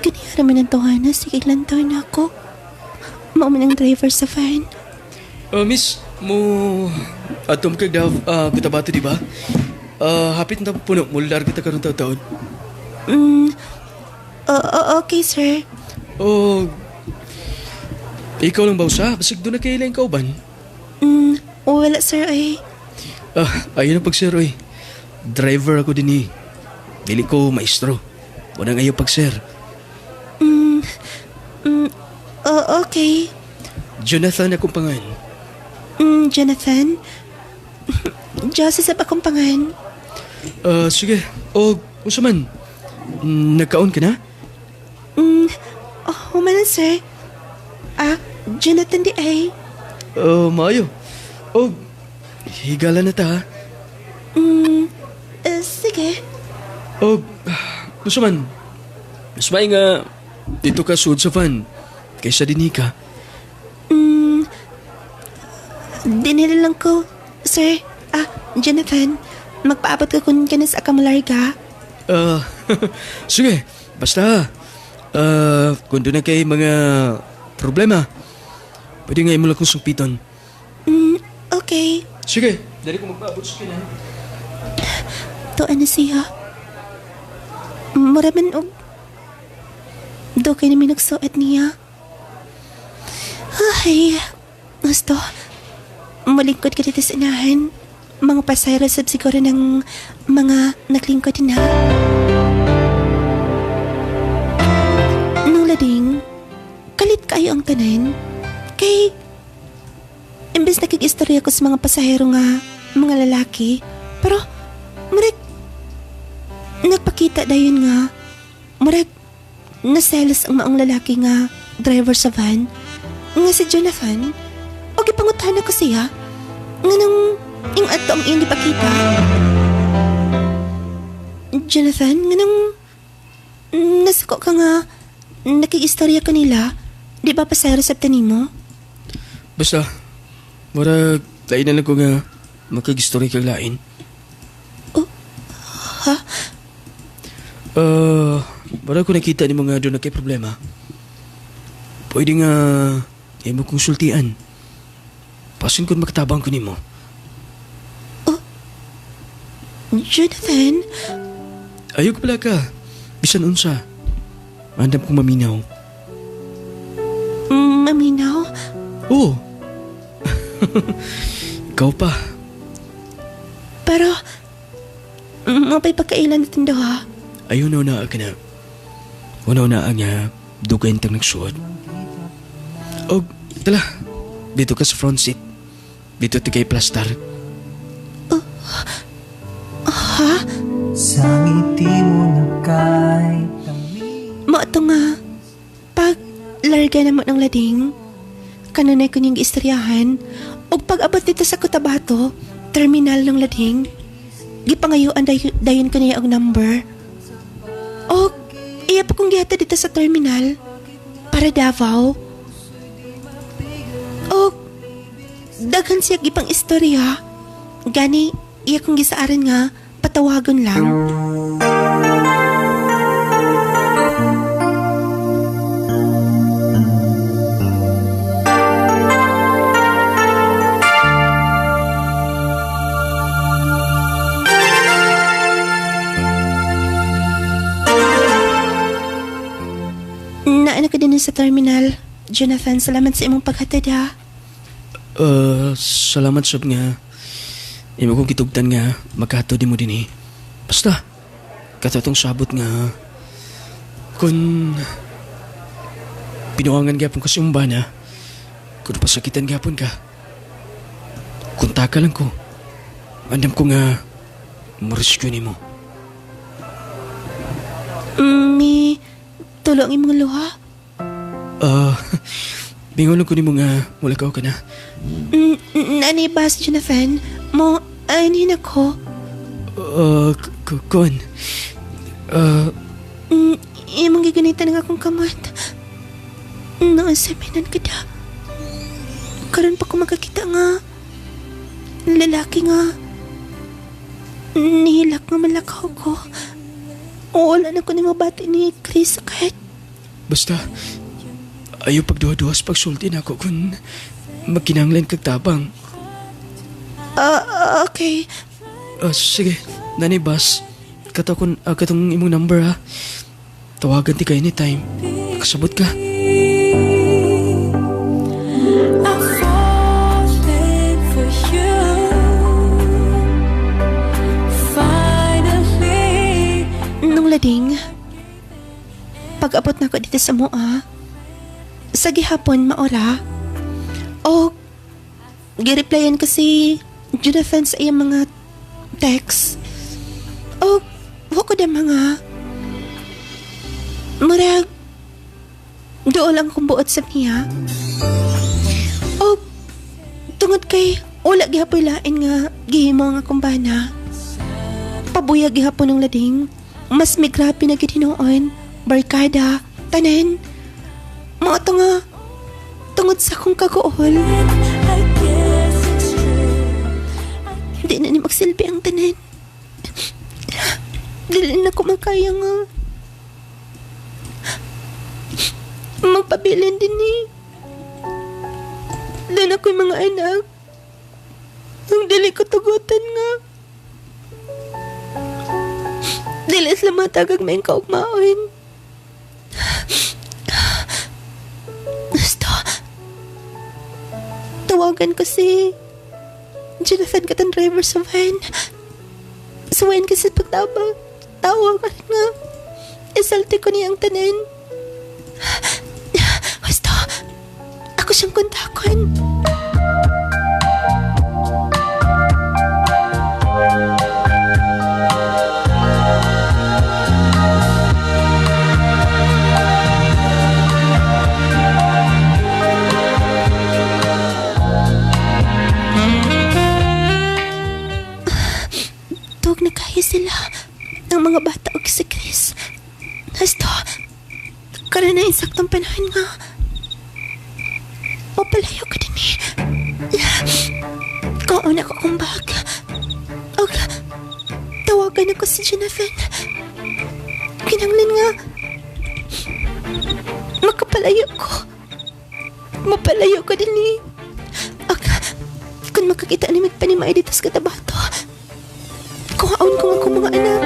ganyan naman ang tuhana, sigig lantaw na ako. Mauman ang driver sa van. Miss, mo atom kag daw Cotabato, di ba? Hapit na puno mo larga ta karon taon. Okay, sir. Ikaw lang ba usa? Basig doon na kay ilang kauban? Wala, sir, ay. Ayun ang pag-sir, oy. Driver ako din eh. Dili ko maestro. Unang ayaw pag-sir. Okay. Jonathan akong pangan. Jonathan? Joseph akong pangan. Sige. Usa man. Nagkaon ka na? Humanan, sir. Jonathan di ay. Maayo. higala na ta. Sige. O, gusto man. Mas may nga, dito ka sud sa van, kaysa din ka. Dinila lang ko, sir. Jonathan, magpaabot ka kung ka na sa Akamalarga. Sige, basta. Kung doon na kay mga problema, pwede nga mo lang kong sumpiton. Okay. Sige, dali ko magpaabot sa kanya. To ano siya? Muraman og do kay namin nagsuot niya. Ay, gusto. Malingkod ka dito sa inahan. Mga pasayro sab siguro ng mga naglingkod na. Nung lading, kalit kayo ang tanan. Kay, imbes nakikistorya ko sa mga pasahero nga, mga lalaki, pero, murag, nagpakita dayon nga, murag, naselos ang maong lalaki nga, driver sa van, nga si Jonathan, o gipangutan ko siya, nga nang, yung ato ang iyong ipakita. Jonathan, nga nang, nasako ka nga, nakikistorya ka nila, di ba pasayro sa tanin mo? Basta, murag, lain na lang ko nga, makagistorya kang lain. Ha? Murag ko nakita ni mga doon na kay problema. Pwede nga, mo konsultian. Pasin kung makatabang ko ni mo. Jonathan? Ayaw ko pala ka. Bisan unsa. Mandam kong maminaw. Maminaw? Oo. Ikaw pa. Pero, mapay pagkailan natin daw ha? Ayaw na ka na. Una nga, dugayin tang nagsuot. O, tala. Dito ka sa front seat. Dito tigay plastar. Ha? Sa ngiti mo na kahit Mo ito nga, pag larga na mo ng lading, kanunay ko niyang istoryahan, o pag abot dito sa Cotabato, terminal ng lading, gipangayuan dayon ko niya ang number. O, iya pa kong gihata dito sa terminal, para Davao. O, daghan siya gipang istorya, gani, iya kong gisaaran nga, patawagon lang. Naana ka din sa terminal. Jonathan, salamat sa imong paghatid ha. Salamat sab nga. Imo kong kitugtan nga, magkato di mo din eh. Basta, katatong sabot nga, kung pinuwangan gapon ka sa umbana, kung pasakitan gapon ka, kuntaka lang ko. Andam ko nga, marescue ni mo. May tulong imong luha? Bingon ko ni mo nga, mula ka na. Nanibas, Jonathan, mo, anin ako. Kon. Imong giganitan nga akong kamot. Naasaminan ka da. Karon pa ko makakita nga. Lalaki nga. Nihilak nga malakaw ko. Wala na ko ni mabati ni Chris kahit. Basta, ayaw pagduha-duhas pagsulti na ako kung magkinanglan kag tabang. Okay. Sige, nanibas. Katong imong number ha. Tawagan ti ka anytime. Kasabot ka. Nung lading, pag-abot na ko dito sa mua, sa gihapon maora, o gireplyan ko si Jonathan sa iyang mga text, o wako da mga murag doon lang kong buot sa niya, o tungod kay Wala gihapoy lain nga gihimo nga kumbana. Pabuyag gihapon ng lading. Mas may grabe na gidinoon. Barkada, tanan. Mga to nga tungod sa akong kagool. Hindi na ni magsilbi ang tanan. Dili na ko makaya nga magpabilin din ni. Doon ako'y mga anak. Ang dili ko tugutan nga. Dili sila matagag may kaugmaon. Gusto. Tawagan ko si Jonathan katang driver sa van. Suwain kasi pagtabang. Tawag ka nga. Isalti ko niyang tanan. Gusto. Ako siyang kontakon. Tuwag na kaya sila ng mga bata o si Chris. Gusto. Karoon na insaktong panahon nga. Papalayo ka din eh. Kauna ko kong bag. Og, tawagan ako si Jonathan. Kinanglan nga. Makapalayo ko. Mapalayo ko din eh. Og, kung makakita ni magpanimay dito sa katabato, kuhaon ko nga kong mga anak.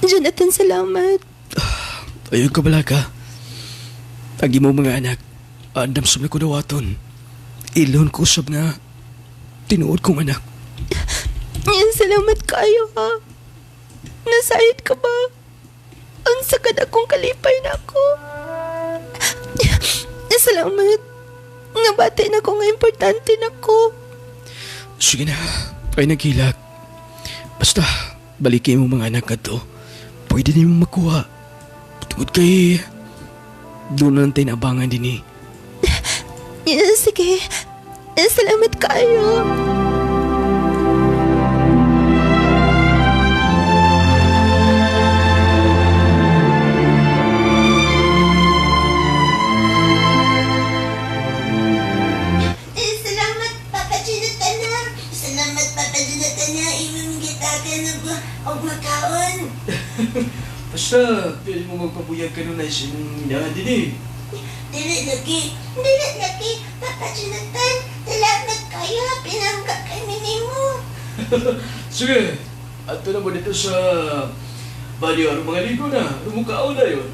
Jonathan, salamat. Ayun ka bala ka. Agi mo mga anak, andam sa ko dawaton. Ilon ko sab nga. Tinuod kong anak. Yan, salamat kayo ha. Nasayad ka ba? Ang sakad akong kalipay na ako. Salamat. Nabati na ko nga importante na ko. Sige na, ay naghilak. Basta, balikin mo mga anak ka to. Pwede na yung makuha. Tungod kay doon lang tayo naabangan din eh. Sige. Salamat kayo. Salamat, Papa Jonathan na. Salamat, Papa Jonathan na. Imong gitagan na ba? Og makaon. Basta, pwede mo magpabuyag ka nun na isin yan din eh. Dili lagi, Papa Jonathan. Salamat kayo, pinangga kami nimo. Sige, ato na mo dito sa bali o mga ligo na. Rumukao na yun.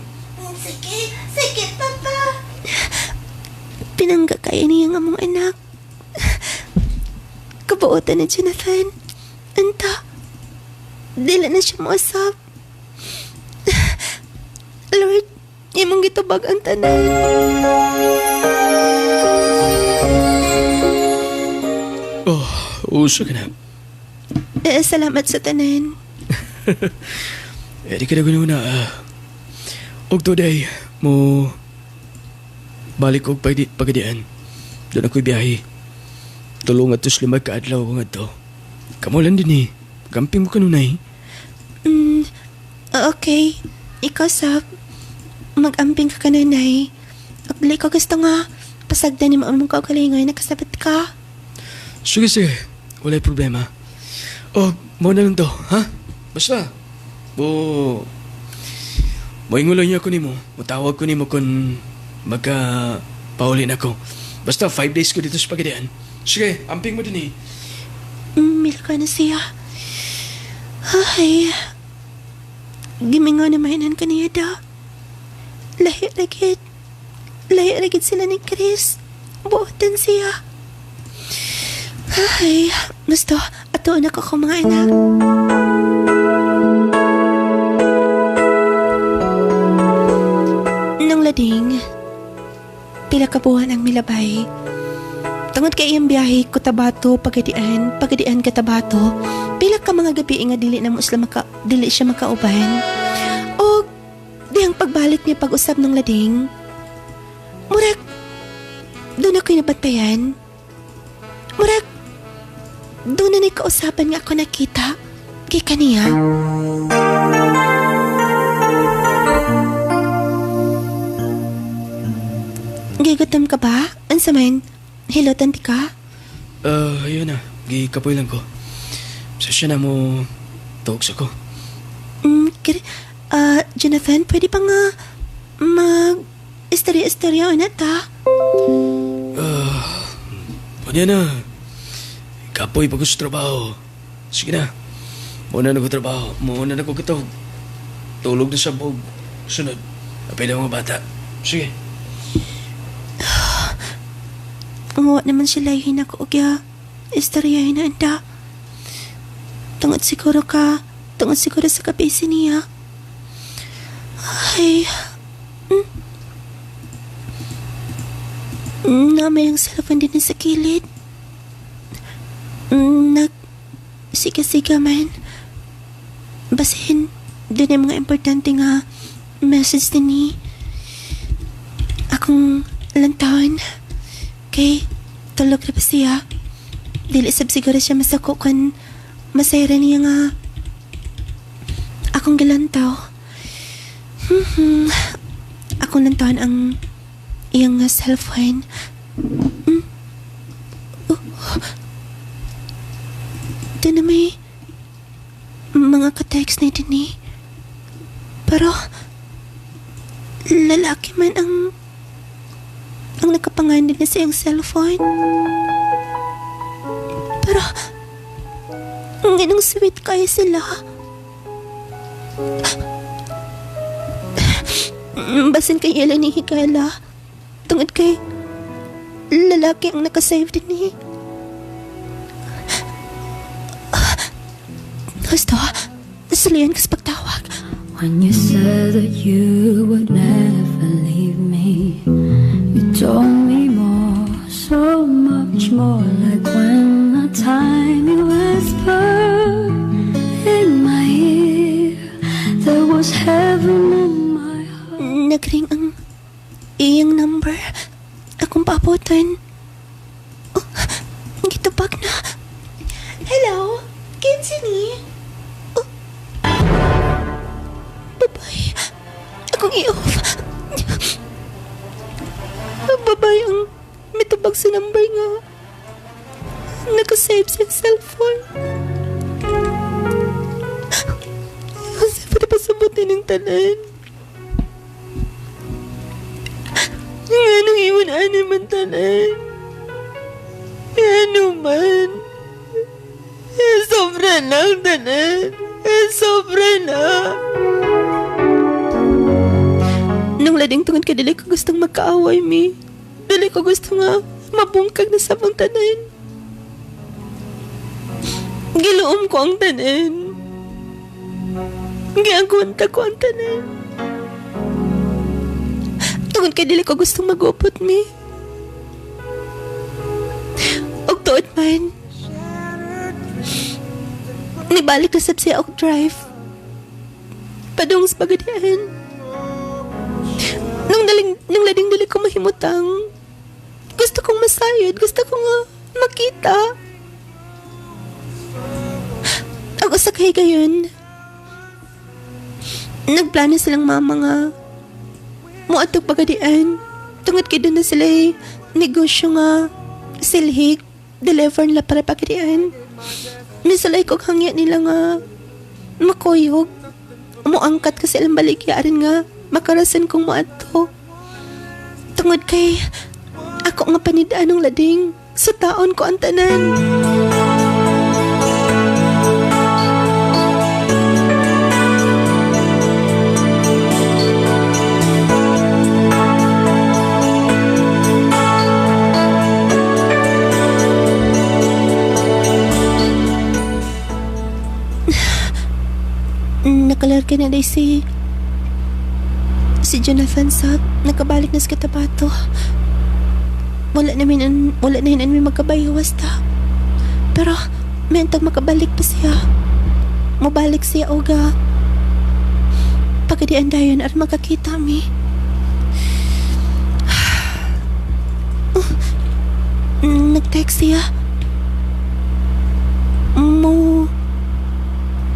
Sige, Papa. Pinangga kayo niya nga mga anak. Kabuotan na Jonathan. Anta, dila na siya mausap. Lord, imong gitubag ang tanan. Oh, uso ka na. Salamat sa tanan. Di ka na gununa og today mo balik og pagadian. Doon ako'y biyahe. Tulong at tos 5 kaadlaw ko nga to. Kamulan din eh. Kamping mo kanunay. Okay. Ikaw, Sab. Mag-amping ka kanunay. Agli ko gusto nga. Pasagdan ni maamong kaugalingay. Nakasabat ka. Sige. Wala'y problema. Oh, mo na lang to, ha? Basta. Moingulo niya ko ni mo. Matawag ko ni mo kung magka-paulin ako. Basta 5 days ko dito sa pagadian. Sige, amping mo din eh. Mila ka na siya. Ay. Gimingo na mainan ka niya da. Lahi lagit sila ni Chris. Buotan siya. Ay, gusto. Ato na ko mga anak. Nang lading, pila ka buwan ang milabay. Tungod kay iyang biyahe Cotabato, Pagadian, Cotabato. Pila ka mga gabi nga dili siya makauban. O dihang pagbalik niya pag-usab ng lading. Murag doon ako'y nabatayan. Murag doon na kausapan nga ako nakita kay kaniya. Gigatam ka ba? Ansa man? Hello, tanti ka? Ayun na. Gikapoy lang ko. So siya na mo talks ako. Jonathan, pwede pa nga mag-istorya-istorya na ta? Pwede na. Kapoy pag gusto trabaho. Sige na. Muna na ko trabaho. Muna na ko katawag. Tulog na sa bog. Sunod. Apay na mga bata. Sige. Ngawa naman sila yung ako kaya istoryahin na anda. Tungod siguro sa kapisi niya. Ay, namay ang cellphone din sa kilid. Siga-siga man. Basin, din ang mga importante nga message din ni. Akong lantawan. Kay, tulog na ba siya? Dili sab siguro siya masako kan masayra niya nga akong gilantaw. Akong lantawan ang iyang cellphone. Ito na may mga ka-text na din eh. Pero lalaki man ang nakapangalan niya sa iyong cellphone. Pero ganang sweet kaya sila. Basin kay Ella ni Higala. Tungod kay lalaki ang nakasave din eh. Gusto, salihan ka sa pagtawag. When you said that you would never leave me, you told me more, so much more. Like when the time you whispered in my ear, there was heaven in my heart. Nagring ang iyang number. Akong paputan. Oh, gitubag na. Hello? Kinsa ni? Oh. Babay. Akong i-off. Babay ang mitubag sa number nga. Nakasave sa cellphone. Kasi pwede pasabutin ng tanan. Anong iwan-ano man tanan? Ano man? Sobra lang tanan. Sobra na. Nung lading tungod ka, dili ko gustong magkaaway, mi. Dili ko gusto nga mabungkag na sabang tanan. Giluom ko ang tanan. Giangkunta ko ang tanan. Tungod ka, dili ko gustong mag-upot, mi. Og tuot man. Nibalik na sab siya og drive. Padung sa Pagadian. Nung lading dili ko mahimutang. Gusto kong masayod. Gusto kong makita. Ako sa kay gayon. Nagplano silang mama nga muatog Pagadian. Tungod kay doon na sila negosyo nga silhig. Deliver nila para Pagadian. Misalay kong hangya nila nga makuyog. Muangkat kasi ilang baligyarin nga makarasan kong muadto. Tungod kay ako nga panidaan ng lading sa taon ko ang tanan. Nakalarga na day si Jonathan sa nakabalik na sa Cotabato. wala na yun may magkabaywas ta. Pero, mentang makabalik pa siya. Mabalik siya, oga. Pagkadian dayon at makakita mi. Nag-text siya.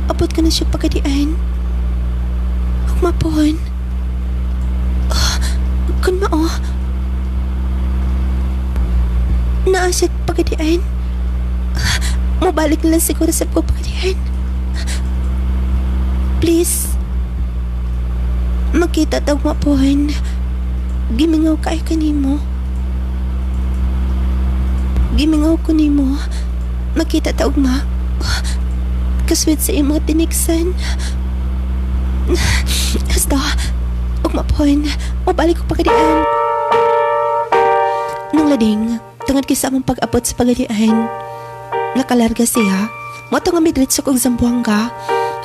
Abot ka na siya pagkadian. Huwag mapuhon. Kun mao. Naasya pagkadian. Mabalik na lang siguro sa pagkadian. Please. Makita tawag mapuhan. Gimingaw kayo kanimo. Gimingaw ko nimo. Makita tawag ma. Kaswit sa imong tiniksan. Hasta. Huwag mapuhan. Mabalik ko pagadian. Nung lading, tungod kisa mong pag-abot sa pagadian, nakalarga siya. Mato nga midrit sa kong Zamboanga.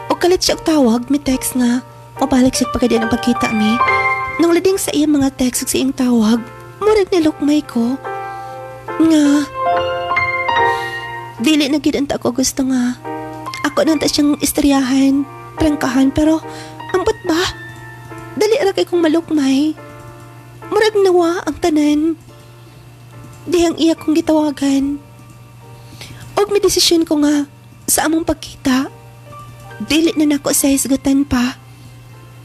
O kalit siya tawag, may text nga. Mabalik siya pagkadian ang pagkita mi. Nung lading sa iyang mga text sa iyang tawag, murag nilukmay ko. Nga, dili na gidanta ko gusto nga. Ako nanta siyang istoryahan, prangkahan, pero ambot ba? Dali ra kay kong malukmay. Murag nawa ang tanan. Dihang iya kong gitawagan. Og may desisyon ko nga sa among pagkita. Dili na nako sa hisgutan pa.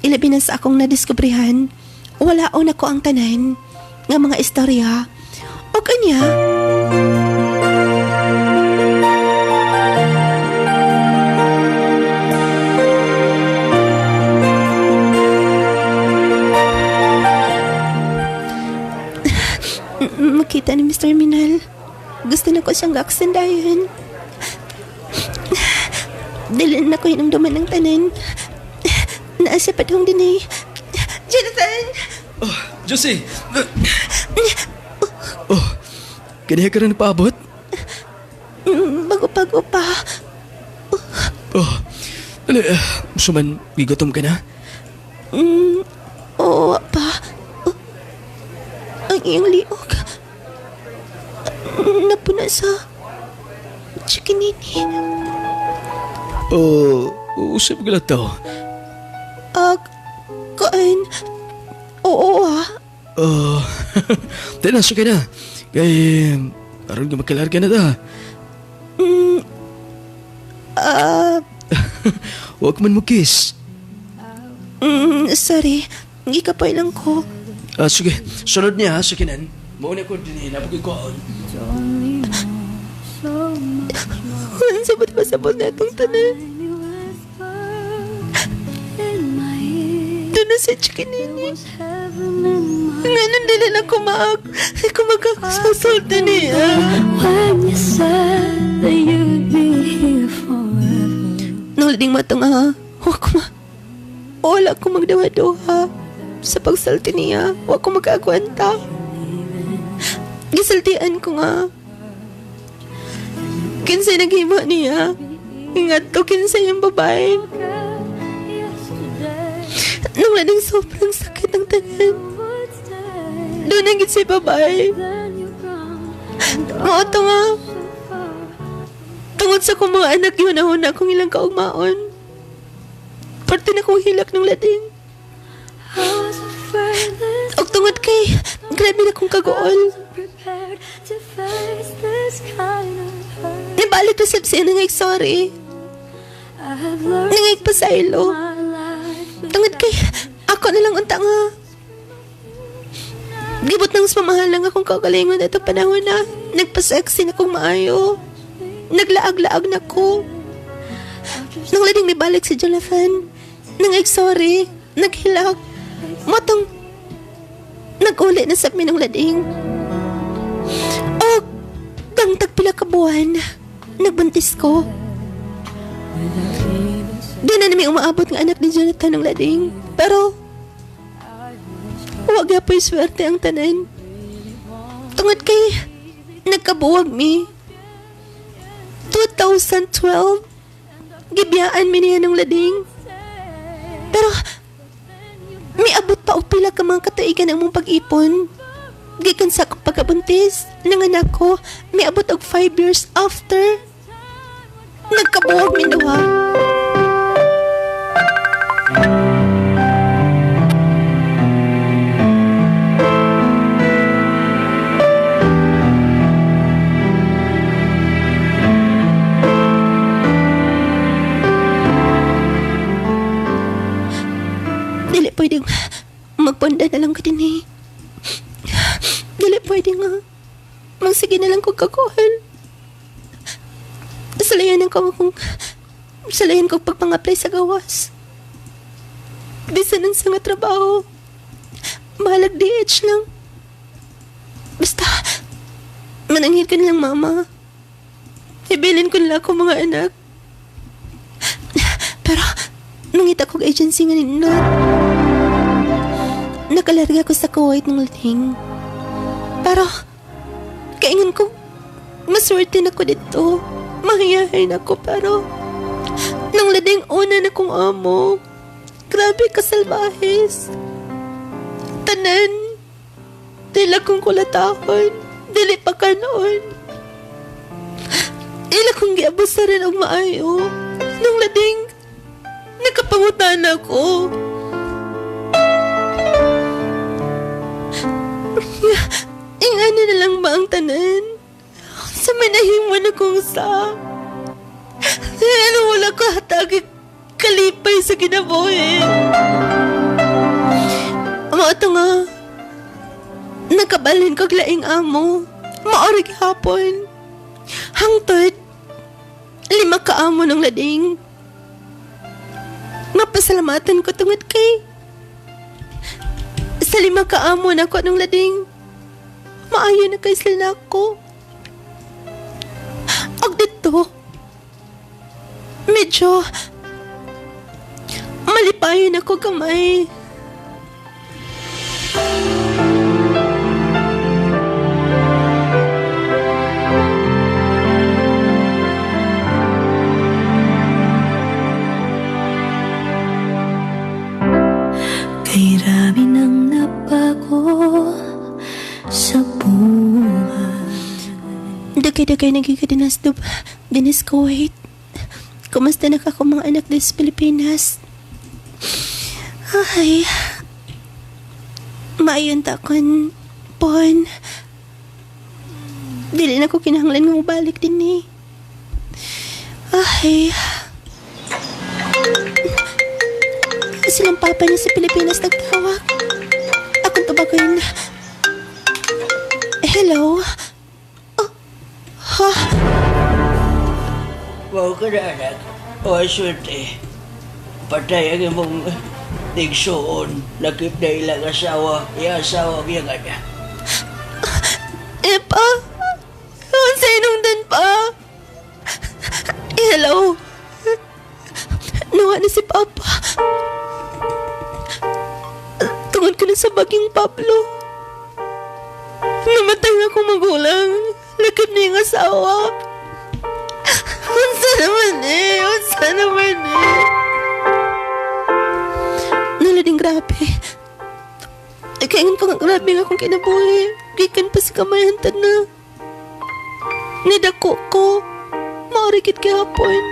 Ilabi na sa akong nadiskubrihan, walaon ako ang tanan nga mga istorya. O kanya, makita ni Mr. Minal. Gusto na ko siyang gaksandayan. Dili na ko hinumduman ng tanan. Naasa pa dong din eh. Jonathan! Oh, Josie! Oh, kaniya ka rin paabot? Bago-bago pa. Oh, dali, suman, gigotom ka na? Oo pa. Ang iyong liog. Napuna sa chikinini. Oh, usap ka lang tao. Kain. Oo Tinasya ka na. Kaya, parang makalarga na da. Huwag man mo kiss. Sorry. Gikapay lang ko. Sige, sunod niya sa kinan. Mauna ko din, napagay ko on. Sabot-sabot na itong tanan. Doon na sa chikinini. Ngayon dili na kumagkakasasulta niya. When you said that you'd be here forever. Nalading mata nga. Wala ko magdawa-duha. Sa pagsalti niya, wala ko magkagwanta. Gisaltian ko nga. Kinsay naghima niya. Ingat to kinsay yung babae. Nung lading sobrang sakit ang tanan. Doon ang si babae. Maoto nga. Tungod sa kong mga anak yun na akong ilang kaugmaon. Parte na kong hilak ng lading. Og tungod kay grabe na kong kagool. Nibalik na siya na sorry. Nangayag pa sa ilo. Tungod kay ako na lang unta nga. Gibot nang pamahal lang akong kagalingon at panahon na nagpaseksi na kong maayo. Naglaag-laag na ko. Nang lading may balik si Jonathan. Nangayag sorry. Naghilak. Matong nag-uli na sa amin ng lading. O kang tagpila ka buwan. Nagbuntis ko. Di na namin umaabot ng anak ni Jonathan ng lading. Pero huwag nga po'y swerte ang tanan. Tungod kay nagkabuwag mi 2012 gibiyaan mi niya ng lading. Pero may abot pa o pila ka mga kataigan ang mong pag-ipon. Gikan sa akong pagkabuntis, nanganak ko, may abot og 5 years after. Nagkabuhag mi duha. Dili pwedeng magpunda na lang ka din eh. Dili pwede nga. Magsige na lang kong kakuhan. Salayan ko pagpang-apply sa gawas. Bisan ang sa nga trabaho. Mahalag DH lang. Basta, mananghid ko nilang mama. Ibilin ko nila ako mga anak. Pero, nungita kong agency nga nindot. Nakalarga ko sa Kuwait ng lating. Pero, kaingan ko, maswerte na ko dito. Mahiyahay na ko, pero nang lading una na kong amo, grabe kasalbahis. Tanan, dila kong kulatahon, dili pa ka noon. Ila kong giabusa rin ang maayo. Nang lading, nakapangutan ako. Ingano na lang ba ang tanan? Sa manahiman akong sa... Ano wala ko hatagig kalipay sa kinabuhi. Mga ito nga, nakabalhin ko laing amo. Maorig hapon. Hangtod, 5 ka amo ng lading. Mapasalamatan ko tungod kay. Sa 5 ka amo na ko ng lading. Maayo na kay sila ko. Og dito, medyo malipayon ako kamay. Kay rami nang napago sa buhay. Dagay-dagay nagigadinas dinis Kuwait. Kumusta na ka mga anak des Pilipinas? Ay, maayon takon, pon. Dili na ko kinahanglan nga mabalik din eh. Ay, silang papa niya sa Pilipinas nagtawag. Akong tabagoy na. Hello? Ha? Wow ka na, anak. O, aswerte. Patay ang imong tigsoon. Lakip na ilang asawa. Iasawa ang iyang anak. Pa? Ang sinungdan pa? Hello? Nawa na si Papa. Tungod ko na sa baging Pablo. Namatay akong magulang. Lakip na yung asawa. Unsa naman eh. Nalading grabe. Kaingan ko nga grabe nga akong kinabuhi. Gikan pa sa kamayan na. Nidako ko. Maurikit kahapon.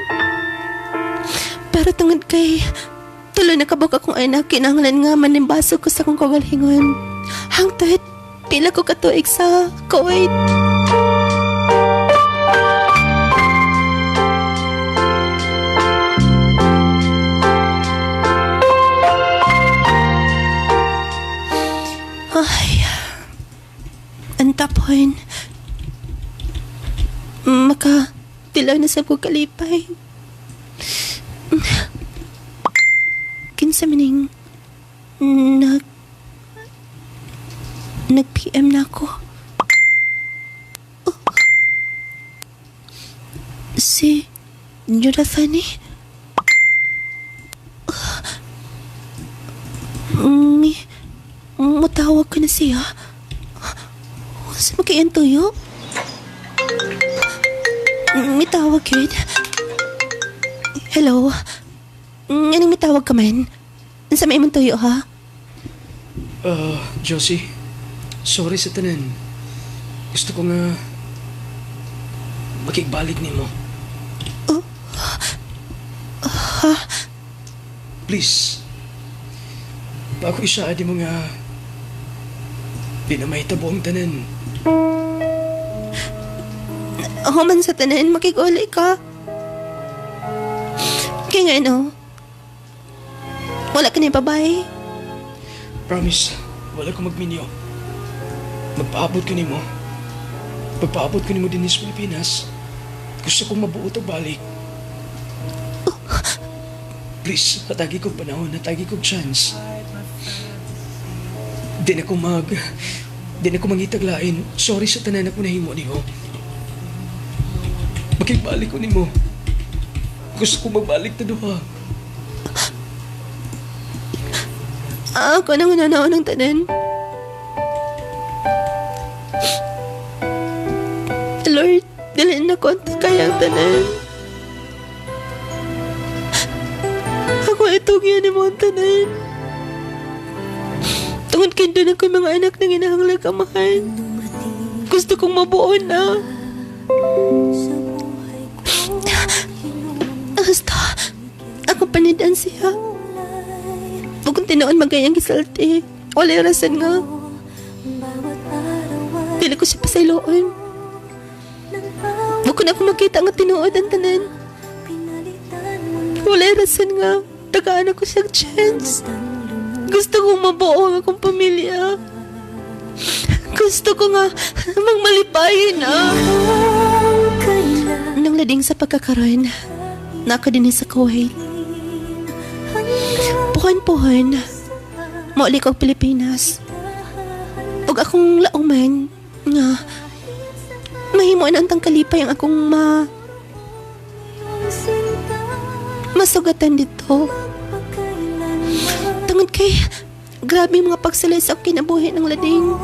Pero tungod kay tuloy nakabuk akong anak, kinahanglan nga manimbaso ko sa akong kagalhingon. Hangtod, pila ko katuig sa Kuwait. Ay, ang tapon. Tilaw na sa kong kalipay. Kinsa maning nag-PM na ako. Oh. Si Jonathan eh. Matawag ko na siya. Sa magkayan tuyo? May tawag yun. Hello? Anong may tawag ka man? Sa may mong tuyo, ha? Josie, Sorry sa tanan. Gusto ko nga makigbalik nimo. Please. Pa ako isa di mo nga di na mahitabo ang tanan. Ako man sa tanan, makiguli ka. Kaya nga ano, wala ka na babae. Promise, wala ko magminyo. Magpaabot ko nimo. Pagpaabot ko nimo din sa Pilipinas. Gusto kong mabuot og balik. Please, hatagi kong panahon, hatagi kong chance. Di na ko mangitaglain. Sorry sa tanan ako nahimo niyo. Makibalik ko nimo. Gusto kong magbalik na duha. Ako nang nananaon ng tanan. Lord, dalhin na ko ang kayang tanan. Ako itong yan mo ang tanan. Tungod kayo doon ako mga anak na ginahanglag amahan. Gusto kong mabuo na. Basta, ako panidan siya. Huwag kong tinoon magayang gisalti. Wala yung rason nga. Dili ko siya pasayloon. Huwag ko na ako makita nga tinuod ang tanan. Wala yung rason nga. Tagaan ako siyang chance. Gusto kong mabuo ang akong pamilya. Gusto ko nga magmalipayin na. Nang lading sa pagkakaroon, naka din sa Kuwait. Puhan-puhan, mauli ko ang Pilipinas. Ug akong lauman nga mahimoan ang tangkalipay ang akong masugatan dito. Tungod kay grabe mga pagsalay sa kinabuhi ng lading.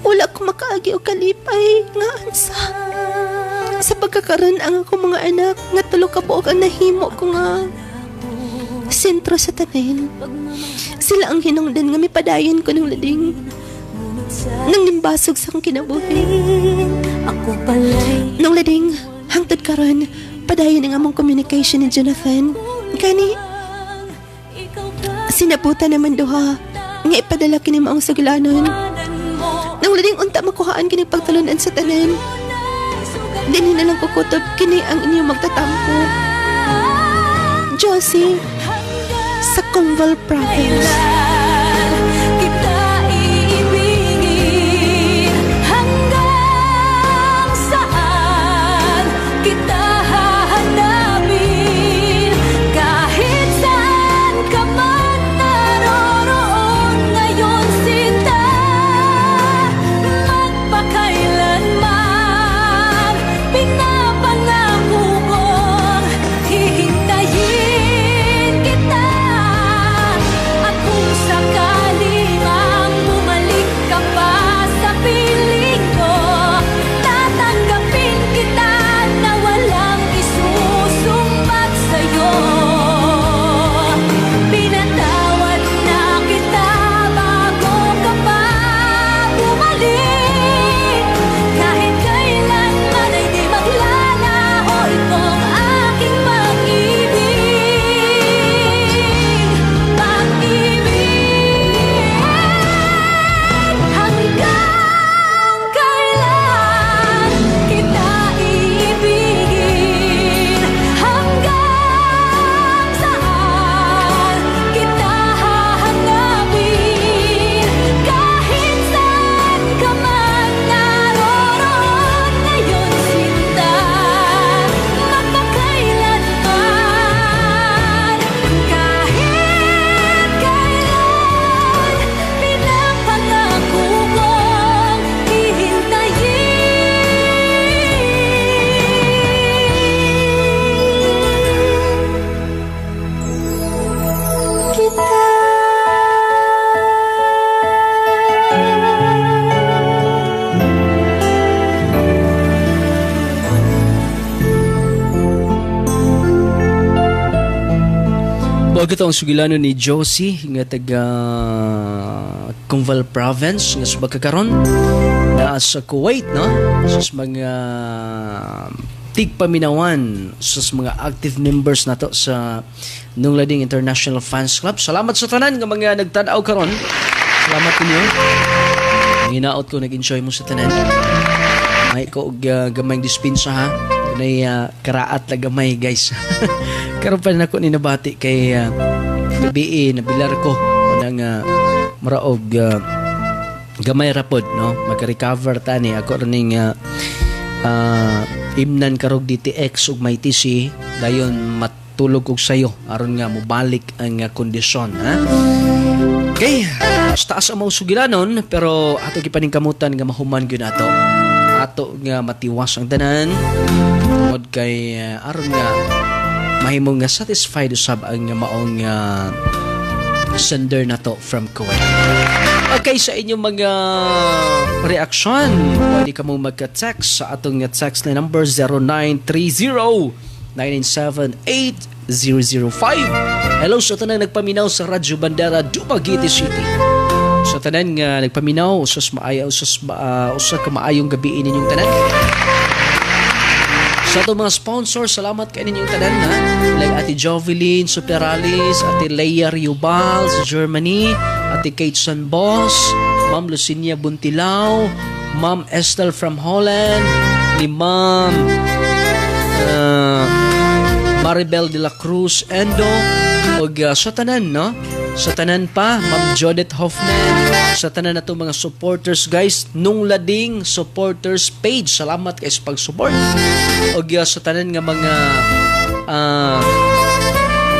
Wala ko makaagi o kalipay nga ansa. Sa pagkakaroon ang akong mga anak nga tulo ka buok ang nahimo ko nga sentro sa tanin. Sila ang hinungdan nga mipadayon ko ng lading. Nang nimbasog sa akong kinabuhi. Nang lading, hangtod karon, padayon ang among communication ni Jonathan. Kani, sinabutan naman duha nga ipadala kini maong sugilanon. Nang lading unta makuhaan kini pagtalunan sa tanan. Dini na lang kukutob kini ang inyong magtatampo. Josie, sa Conval Province. Kita iibigin hanggang saan kita hahanapin kahit saan ka man naroroon ngayon sinta magpakailanman pinapangako kong hihintayin kita at kung Mao ito ang sugilano ni Josie nga taga Kumbal Province nga subag kakaron na sa Kuwait, no? Sa mga tigpaminawan sa mga active members nato sa Nunglading International Fans Club. Salamat sa tanan nga mga nagtanaw karon. Salamat ninyo. Hinaot ko, nag-enjoy mo sa tanan. May ko gamay dispensa ha. Kunay karaat na gamay guys. Karon pa na ko ni nabati kay gabi nabilar ko nang maraog gamay rapod, no? Magka-recover tani ako ning imnan karog DTX ug may TC dayon matulog og sayo aron nga mobalik ang kondisyon, ha? Okay, taas ang mga sugilanon pero ato gipaningkamutan nga mahuman gyud nato. Ato nga matiwas ang tanan tungod kay aron nga mahimo nga satisfied usab ang maong sender nato from Kuwait. Okay, sa inyong mga reaksyon, pwede ka mong magka-text sa atong text na number 0930-978-005. Hello sa tanang nagpaminaw sa Radyo Bandera, Dumaguete City. Sa tanan nga nagpaminaw, usas ka maayong gabi ninyong tanan. Sa itong mga sponsor, salamat kayo ninyong tanan, ha? Like Ate Jovelyn Superalis, Ate Leia Riobal sa Germany, Ate Kate Sanbos, Ma'am Lucinia Buntilao, Ma'am Estelle from Holland, ni Ma'am Maribel de la Cruz Endo, o sa tanan, no? Sa tanan pa, Ma'am Jodette Hoffman, sa tanan na itong mga supporters, guys, Nunglading supporters page. Salamat kayo sa pag-support. O sa tanan nga mga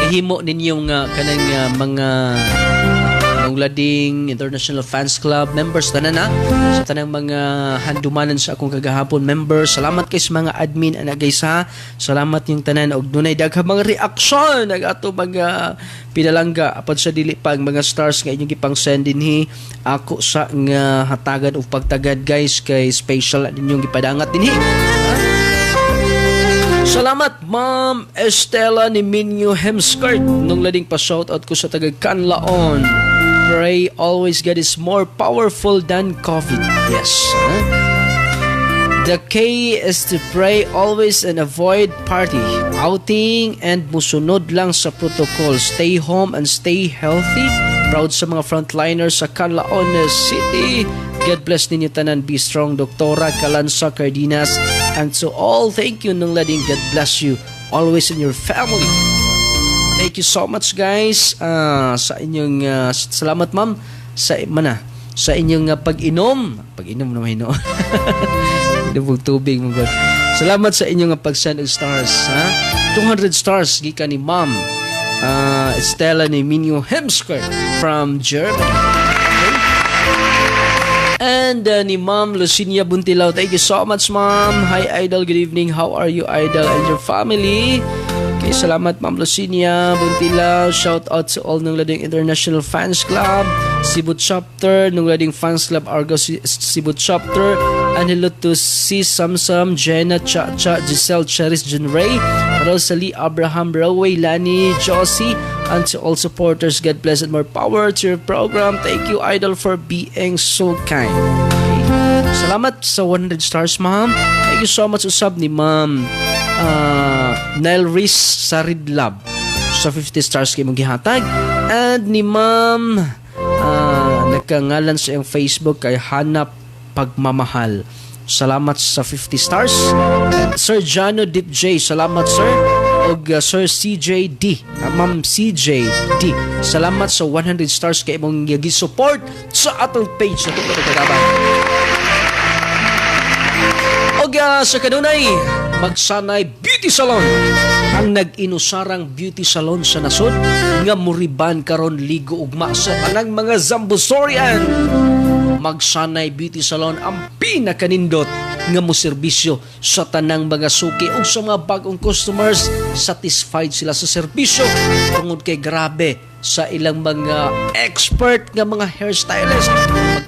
ihimo ninyong kanang mga Nunglading International Fans Club members, tanan na. Sa tanang mga handumanan sa akong kagahapon members, salamat kayo sa mga admin guys, ha. Salamat yung tanan og dunay daghang mga reaksyon nag ato mga pinalangga apod sa dili pang mga stars nga inyong gipang send dinhi ako sa nga hatagan og pagtagad guys kay special ninyong gipadangat dinhi. Salamat Ma'am Estela ni Minyo Hemskirt nung lading pa shoutout ko sa taga Canlaon. Pray always God is more powerful than COVID. Yes. The K is to pray always and avoid party, outing, and musunod lang sa protocol. Stay home and stay healthy. Proud sa mga frontliners sa Canlaon City. God bless ninyo tanan. Be strong, Doktora Calanza Cardenas. And to all, thank you nung lading. God bless you always in your family. Thank you so much guys sa inyong salamat ma'am sa inyong pag-inom naman no. Inom tubig mo God. Salamat sa inyong pag-send of stars, ha? 200 stars gikan ni Ma'am Estela ni Minyo Hemskirt from Germany. Okay? And ni Ma'am Lucinia Buntilao, thank you so much Ma'am. Hi Idol, good evening. How are you Idol and your family? Okay, salamat Ma'am Lucinia Buntilao. Shout out to all Nunglading International Fans Club, Cebu Chapter, Nunglading Fans Club Argos Cebu Chapter, and hello to si Samsam, Jenna, Cha, Giselle, Cheris, Jun Ray, Rosalie, Abraham, Raway, Lani, Josie, and to all supporters. God bless and more power to your program. Thank you Idol for being so kind. Okay. Salamat sa 100 stars Ma'am. Thank you so much usab ni Ma'am Nel Riz Saridlab sa 50 stars kayo mong gihatag, and ni Ma'am nagkangalan sa iyong Facebook kay Hanap Pagmamahal, salamat sa 50 stars. Sir Jano Dip J, salamat sir. Og Sir CJD, Ma'am CJD, salamat sa 100 stars kayo mong gi-support sa atong page na ito kagaba. Og sa kanunay Magsanay Beauty Salon, ang nag-inusarang beauty salon sa nasod nga muriban karon ligo ugma sa tanang mga Zambusorian. Magsanay Beauty Salon ang pinakanindot nga moserbisyo sa tanang mga suki ug sa mga bagong customers. Satisfied sila sa serbisyo tungod kay grabe sa ilang mga expert nga mga hairstylist.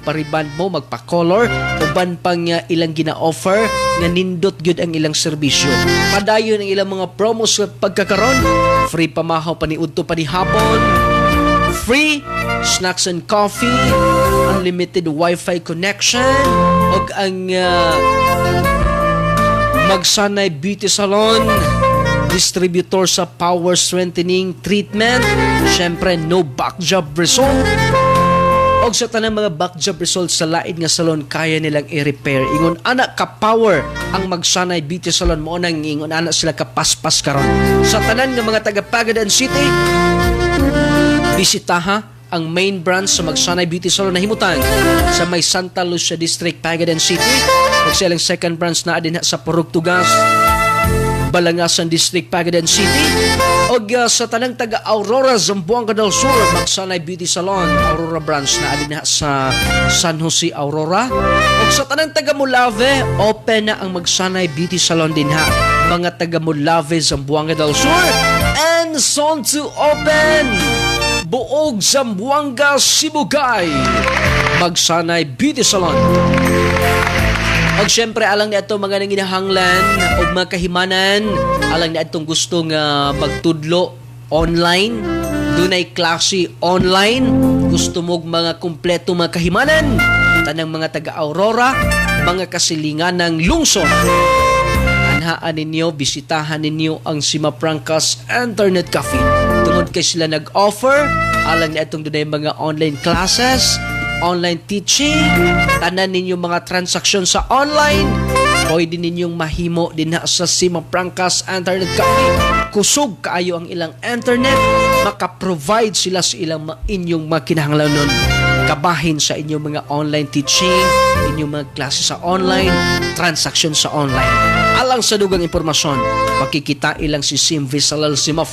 Magpariban mo, magpa-color, uban pang ilang gina-offer nga nindot gyud ang ilang serbisyo. Padayon ang ilang mga promos sa pagkakaron Free pamahaw paniudto pa ni hapon. Free snacks and coffee, unlimited wifi connection, og ang Magsanay Beauty Salon, distributor sa power strengthening treatment, syempre no back job result. Og sa tanang mga back job result sa lain nga salon kaya nilang i-repair. Ingon anak ka power ang Magsanay Beauty Salon mo nang ingon anak sila ka paspas karon. Sa tanan nga mga taga Pagadan City, bisitaha ang main branch sa Magsanay Beauty Salon na himutan sa may Santa Lucia District, Pagadan City. Ug silang second branch na din sa Purugtugas, Balangasan District, Pagadan City. Og sa tanang taga Aurora, Zamboanga del Sur, Magsanay Beauty Salon, Aurora branch na din sa San Jose, Aurora. Og sa tanang taga Mulave, open na ang Magsanay Beauty Salon din ha. Mga taga Mulave, Zamboanga del Sur, and soon to open Buog, Zamboanga, Sibugay, Magsanay Beauty Salon. Og syempre alang na ito mga nanginahanglan o mga kahimanan, alang na itong gustong magtudlo online, dunay klase online, gusto mong mga kumpleto mga kahimanan, tanang mga taga Aurora, mga kasilingan ng lungsod. Anhaan ninyo, bisitahan ninyo ang Sima Prangkas Internet Cafe. Tungod kay sila nag-offer, alang na itong dunay mga online classes, online teaching, tanan ninyo mga transaksyon sa online, pwede ninyong mahimo din sa Sima Prangkas Internet Cafe. Kusog kaayo ang ilang internet, maka-provide sila sa inyong mga kinahanglanon. Kabahin sa inyong mga online teaching, inyong mga klase sa online, transaksyon sa online. Alang sa dugang impormasyon, makikita ilang si Sim Visalal Sima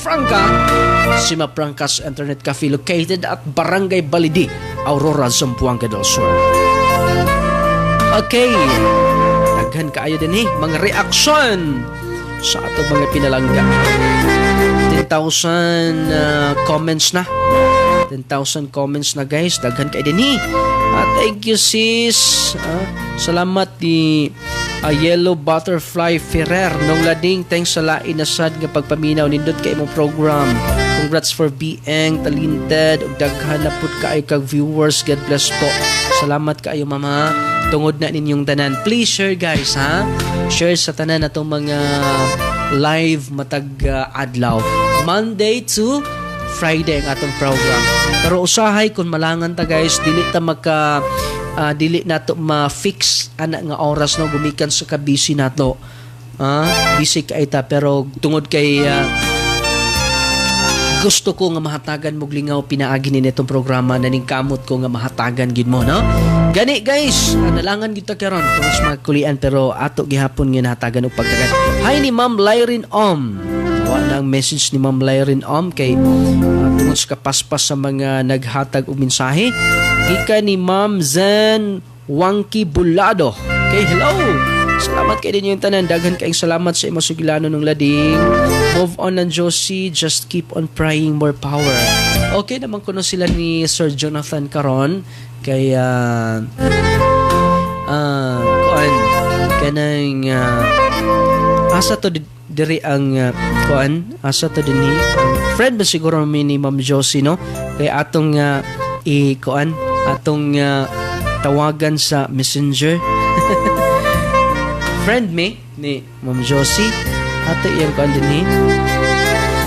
Prangkas Internet Cafe located at Barangay Balidi, Aurora, Zamboanga del Sur. Okay, daghan kaayo din mga reaksyon sa ato mga pinalangga. 10,000 comments na. 10,000 comments na guys. Daghan kaayo din thank you sis. Salamat ni Yellow Butterfly Ferrer nung lading. Thanks sa lain na sad nga pagpaminaw nindot kay imong program. Congrats for being talented ug daghan na pud kaay kag viewers. God bless po. Salamat kaayo mama. Tungod na ninyong tanan. Please share guys ha. Share sa tanan natong mga live matag adlaw. Monday to Friday ang atong program. Pero usahay kung malangan ta guys, dili ta dili nato ma-fix ana nga oras no gumikan sa kabisi nato. Busy kay ta pero tungod kay gusto ko nga mahatagan mo lingaw pinaagi ni netong programa na ning kamot ko nga mahatagan gid mo no. Gani guys, nalangan gid ta karon kung mas magkulian pero ato gihapon nga nahatagan og pagkagat. Hi ni Ma'am Lyrin Om. Wala ang message ni Ma'am Lyrin Om kay tungod sa kapaspas sa mga naghatag og mensahe. Ika ni Ma'am Zen Wangki Bulado. Okay, hello. Salamat kay din yung tanan. Daghan kayong salamat sa imong sugilano ng lading. Move on ng Josie. Just keep on praying more power. Okay naman kuno sila ni Sir Jonathan karon kay kanang asa to diri ang asa to dinhi friend ba siguro ni Ma'am Josie no kay atong atong tawagan sa Messenger. Friend me ni Ma'am Josie ato iyang dinhi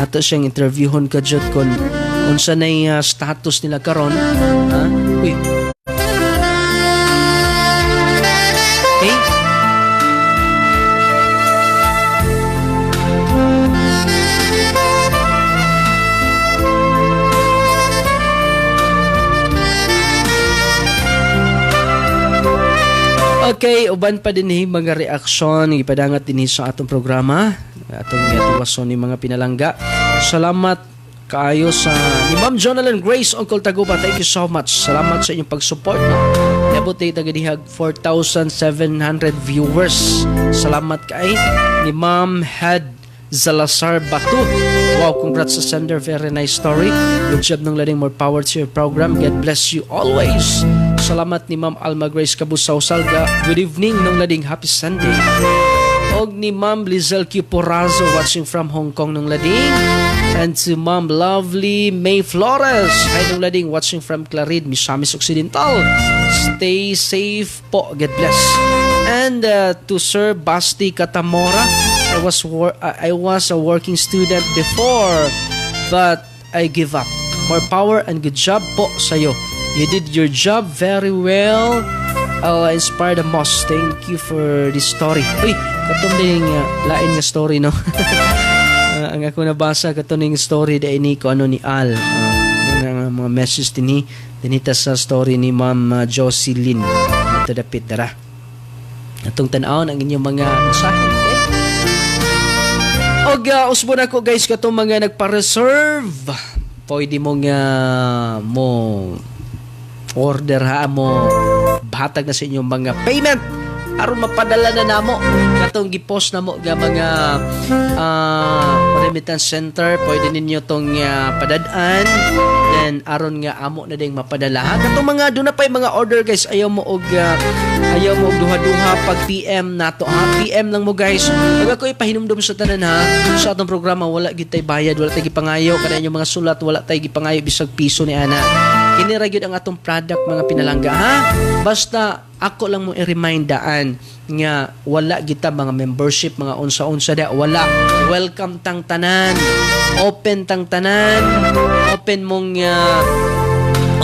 ato siyang interviewon kadjot kon unsa nay status nila karon uy okay. Okay, uban pa din mga reaksyon ipadangat din sa atong programa atong gatuwason ni mga pinalangga. Salamat kaayo sa ni Ma'am Jonalyn Grace Uncle Taguba. Thank you so much. Salamat sa inyong pag-support. Nabot tay tagadihag 4,700 viewers. Salamat kay ni Ma'am Head Zalazar Batu. Wow, congrats sa sender. Very nice story. Good job nung letting more power to your program. God bless you always. Salamat ni Ma'am Alma Grace Kabusaw Salga. Good evening nung lading happy Sunday. Og ni Ma'am Lizel Q. Porazo watching from Hong Kong nung lading. And to Mom Lovely May Flores. Hi nung lading watching from Clarid, Misamis Occidental. Stay safe po. God bless. And to Sir Basti Katamora, I was a working student before, but I give up. More power and good job po sa'yo. You did your job very well. I'll inspire the most. Thank you for this story. Uy, katong din lain nga story, no? Ang ako nabasa, katong yung story da ini ko ano ni Al. Mga message dinita sa story ni Ma'am Jocelyn. Ito dapit dara. Atong tanawon ang inyong mga mensahe. Okay? Usbo na ko guys, katong mga nagpa-reserve. Pwede mo nga mo order mo batag na sa inyong mga payment aron mapadala na namo katong gipost na mo ga mga remittance center. Pwede ninyo tong padadaan then aron nga amo na ding mapadala ha. Katong mga doon na pa mga order guys, ayaw mo og duha-duha pag PM nato ha. PM lang mo guys. Pag ako ipahinumdum sa tanan ha sa atong programa, wala gyud tay bayad, wala tay gipangayo kada inyong mga sulat, wala tay gipangayo bisag piso ni ana. Kini ra gyud ang atong product mga pinalangga ha. Basta ako lang mo i-remind daan nga wala kita mga membership, mga unsa-unsa da, wala. Welcome tang tanan. Open tang tanan. Open mong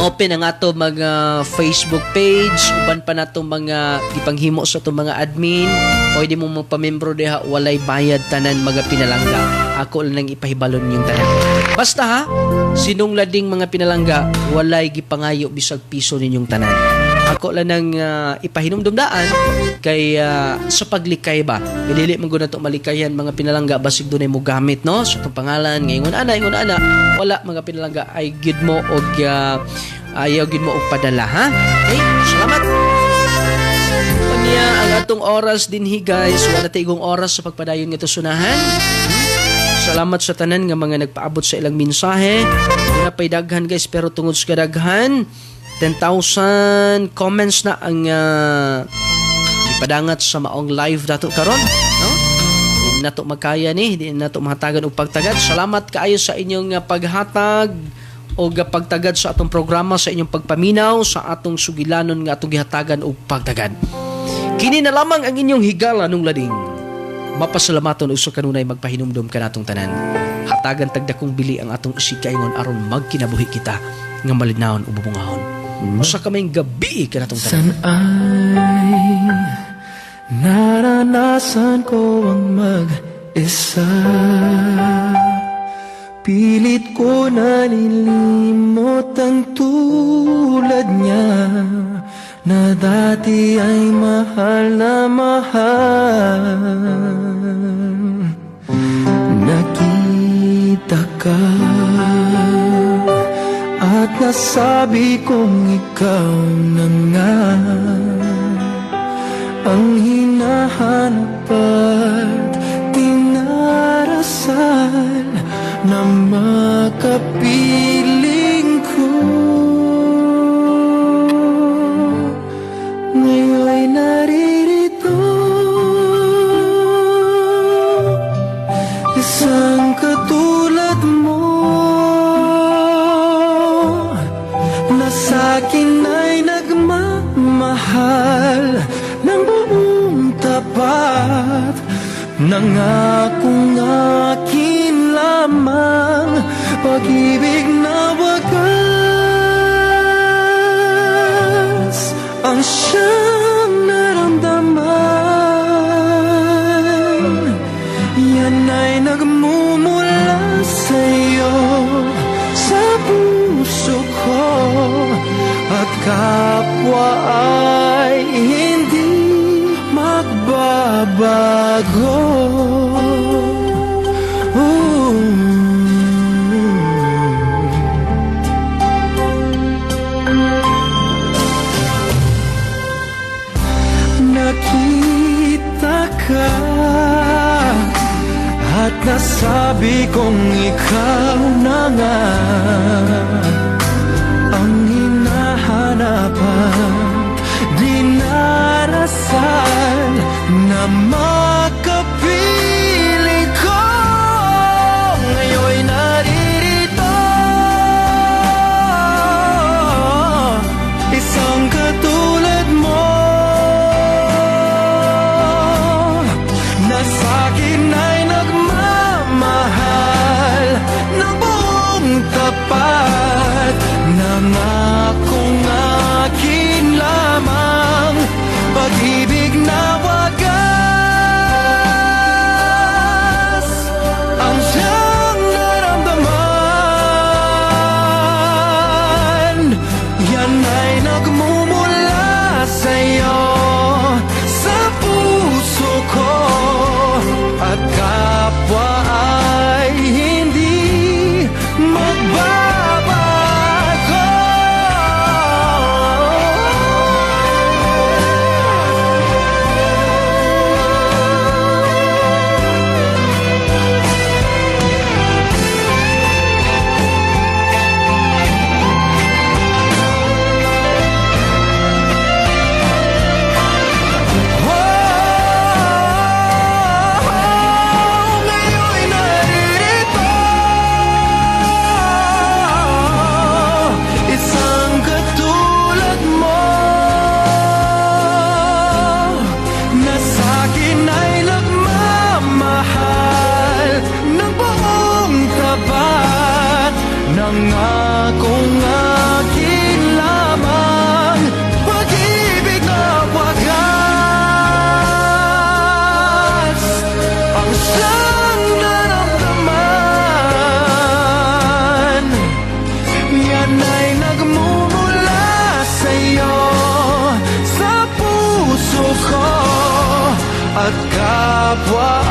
open ang ato mga Facebook page, uban pa natong mga ipanghimo sa atong mga admin. Pwede mo magpamembro diha, walay bayad tanan mga pinalangga. Ako lang ipahibalon yung tanan. Basta ha, sinong lading mga pinalangga, walay gipangayo bisag piso ninyong tanan. Ako lang nang ipahinumdumdaan kay sa paglikay ba. Dili man gud nato malikayan mga pinalangga basig dunay mo gamit no sa itong pangalan ngayon ana wala mga pinalangga ay gid mo og ayaw gid mo og padala ha. Okay, salamat. Kanya ang atong oras dinhi guys, wala taygong oras sa pagpadayon nga sunahan. Salamat sa tanan nga mga nagpaabot sa ilang mensahe. Wala pay daghan guys pero tungod sa kadaghan 10,000 comments na ang ipadangat sa maong live dato karon no? Di nato makaya ni, di nato mahatagan og pagtagad. Salamat kaayo sa inyong paghatag o pagtagad sa atong programa, sa inyong pagpaminaw sa atong sugilanon nga atong gihatagan og pagtagad. Kini na lamang ang inyong higala nung lading. Mapasalamaton usa kanunay magpahinumdum kanatong tanan. Hatagan tagdakong bili ang atong isikaingon aron magkinabuhi kita nga malinawon ug bubungahon. Usa ka may gabi kanatong tanan. San ay naranasan ko ang mag-isa, pilit ko nalilimot ang tulad niya na dati ay mahal na mahal. Nakita ka at nasabi kong ikaw na nga ang hinahanap at tinarasal na makapiling ko. Ngayon'y naririto, isang katulad mo na sa'kin ay nagmamahal ng buong tapat. Nangakong akin lamang pag-ibig na wagas ang siyang naramdaman. Yan ay nagmumula sa'yo, sa puso ko, at kapwa ay hindi magbabago. Nakita ka at nasabi kong ikaw na nga ang hinahanapan, dinarasal na makapiling ko. Ngayon'y narito, nagmumula sa'yo sa puso ko at kapwa ay hindi magbabago. Ngayon'y naririto, isang katulad mo na sa'kin ay nagmamahal ng buong tapat. Nangakong akin lamang pag-ibig na wagas ang siyang naramdaman. Yan ay nagmumula sa'yo sa puso ko at kapwa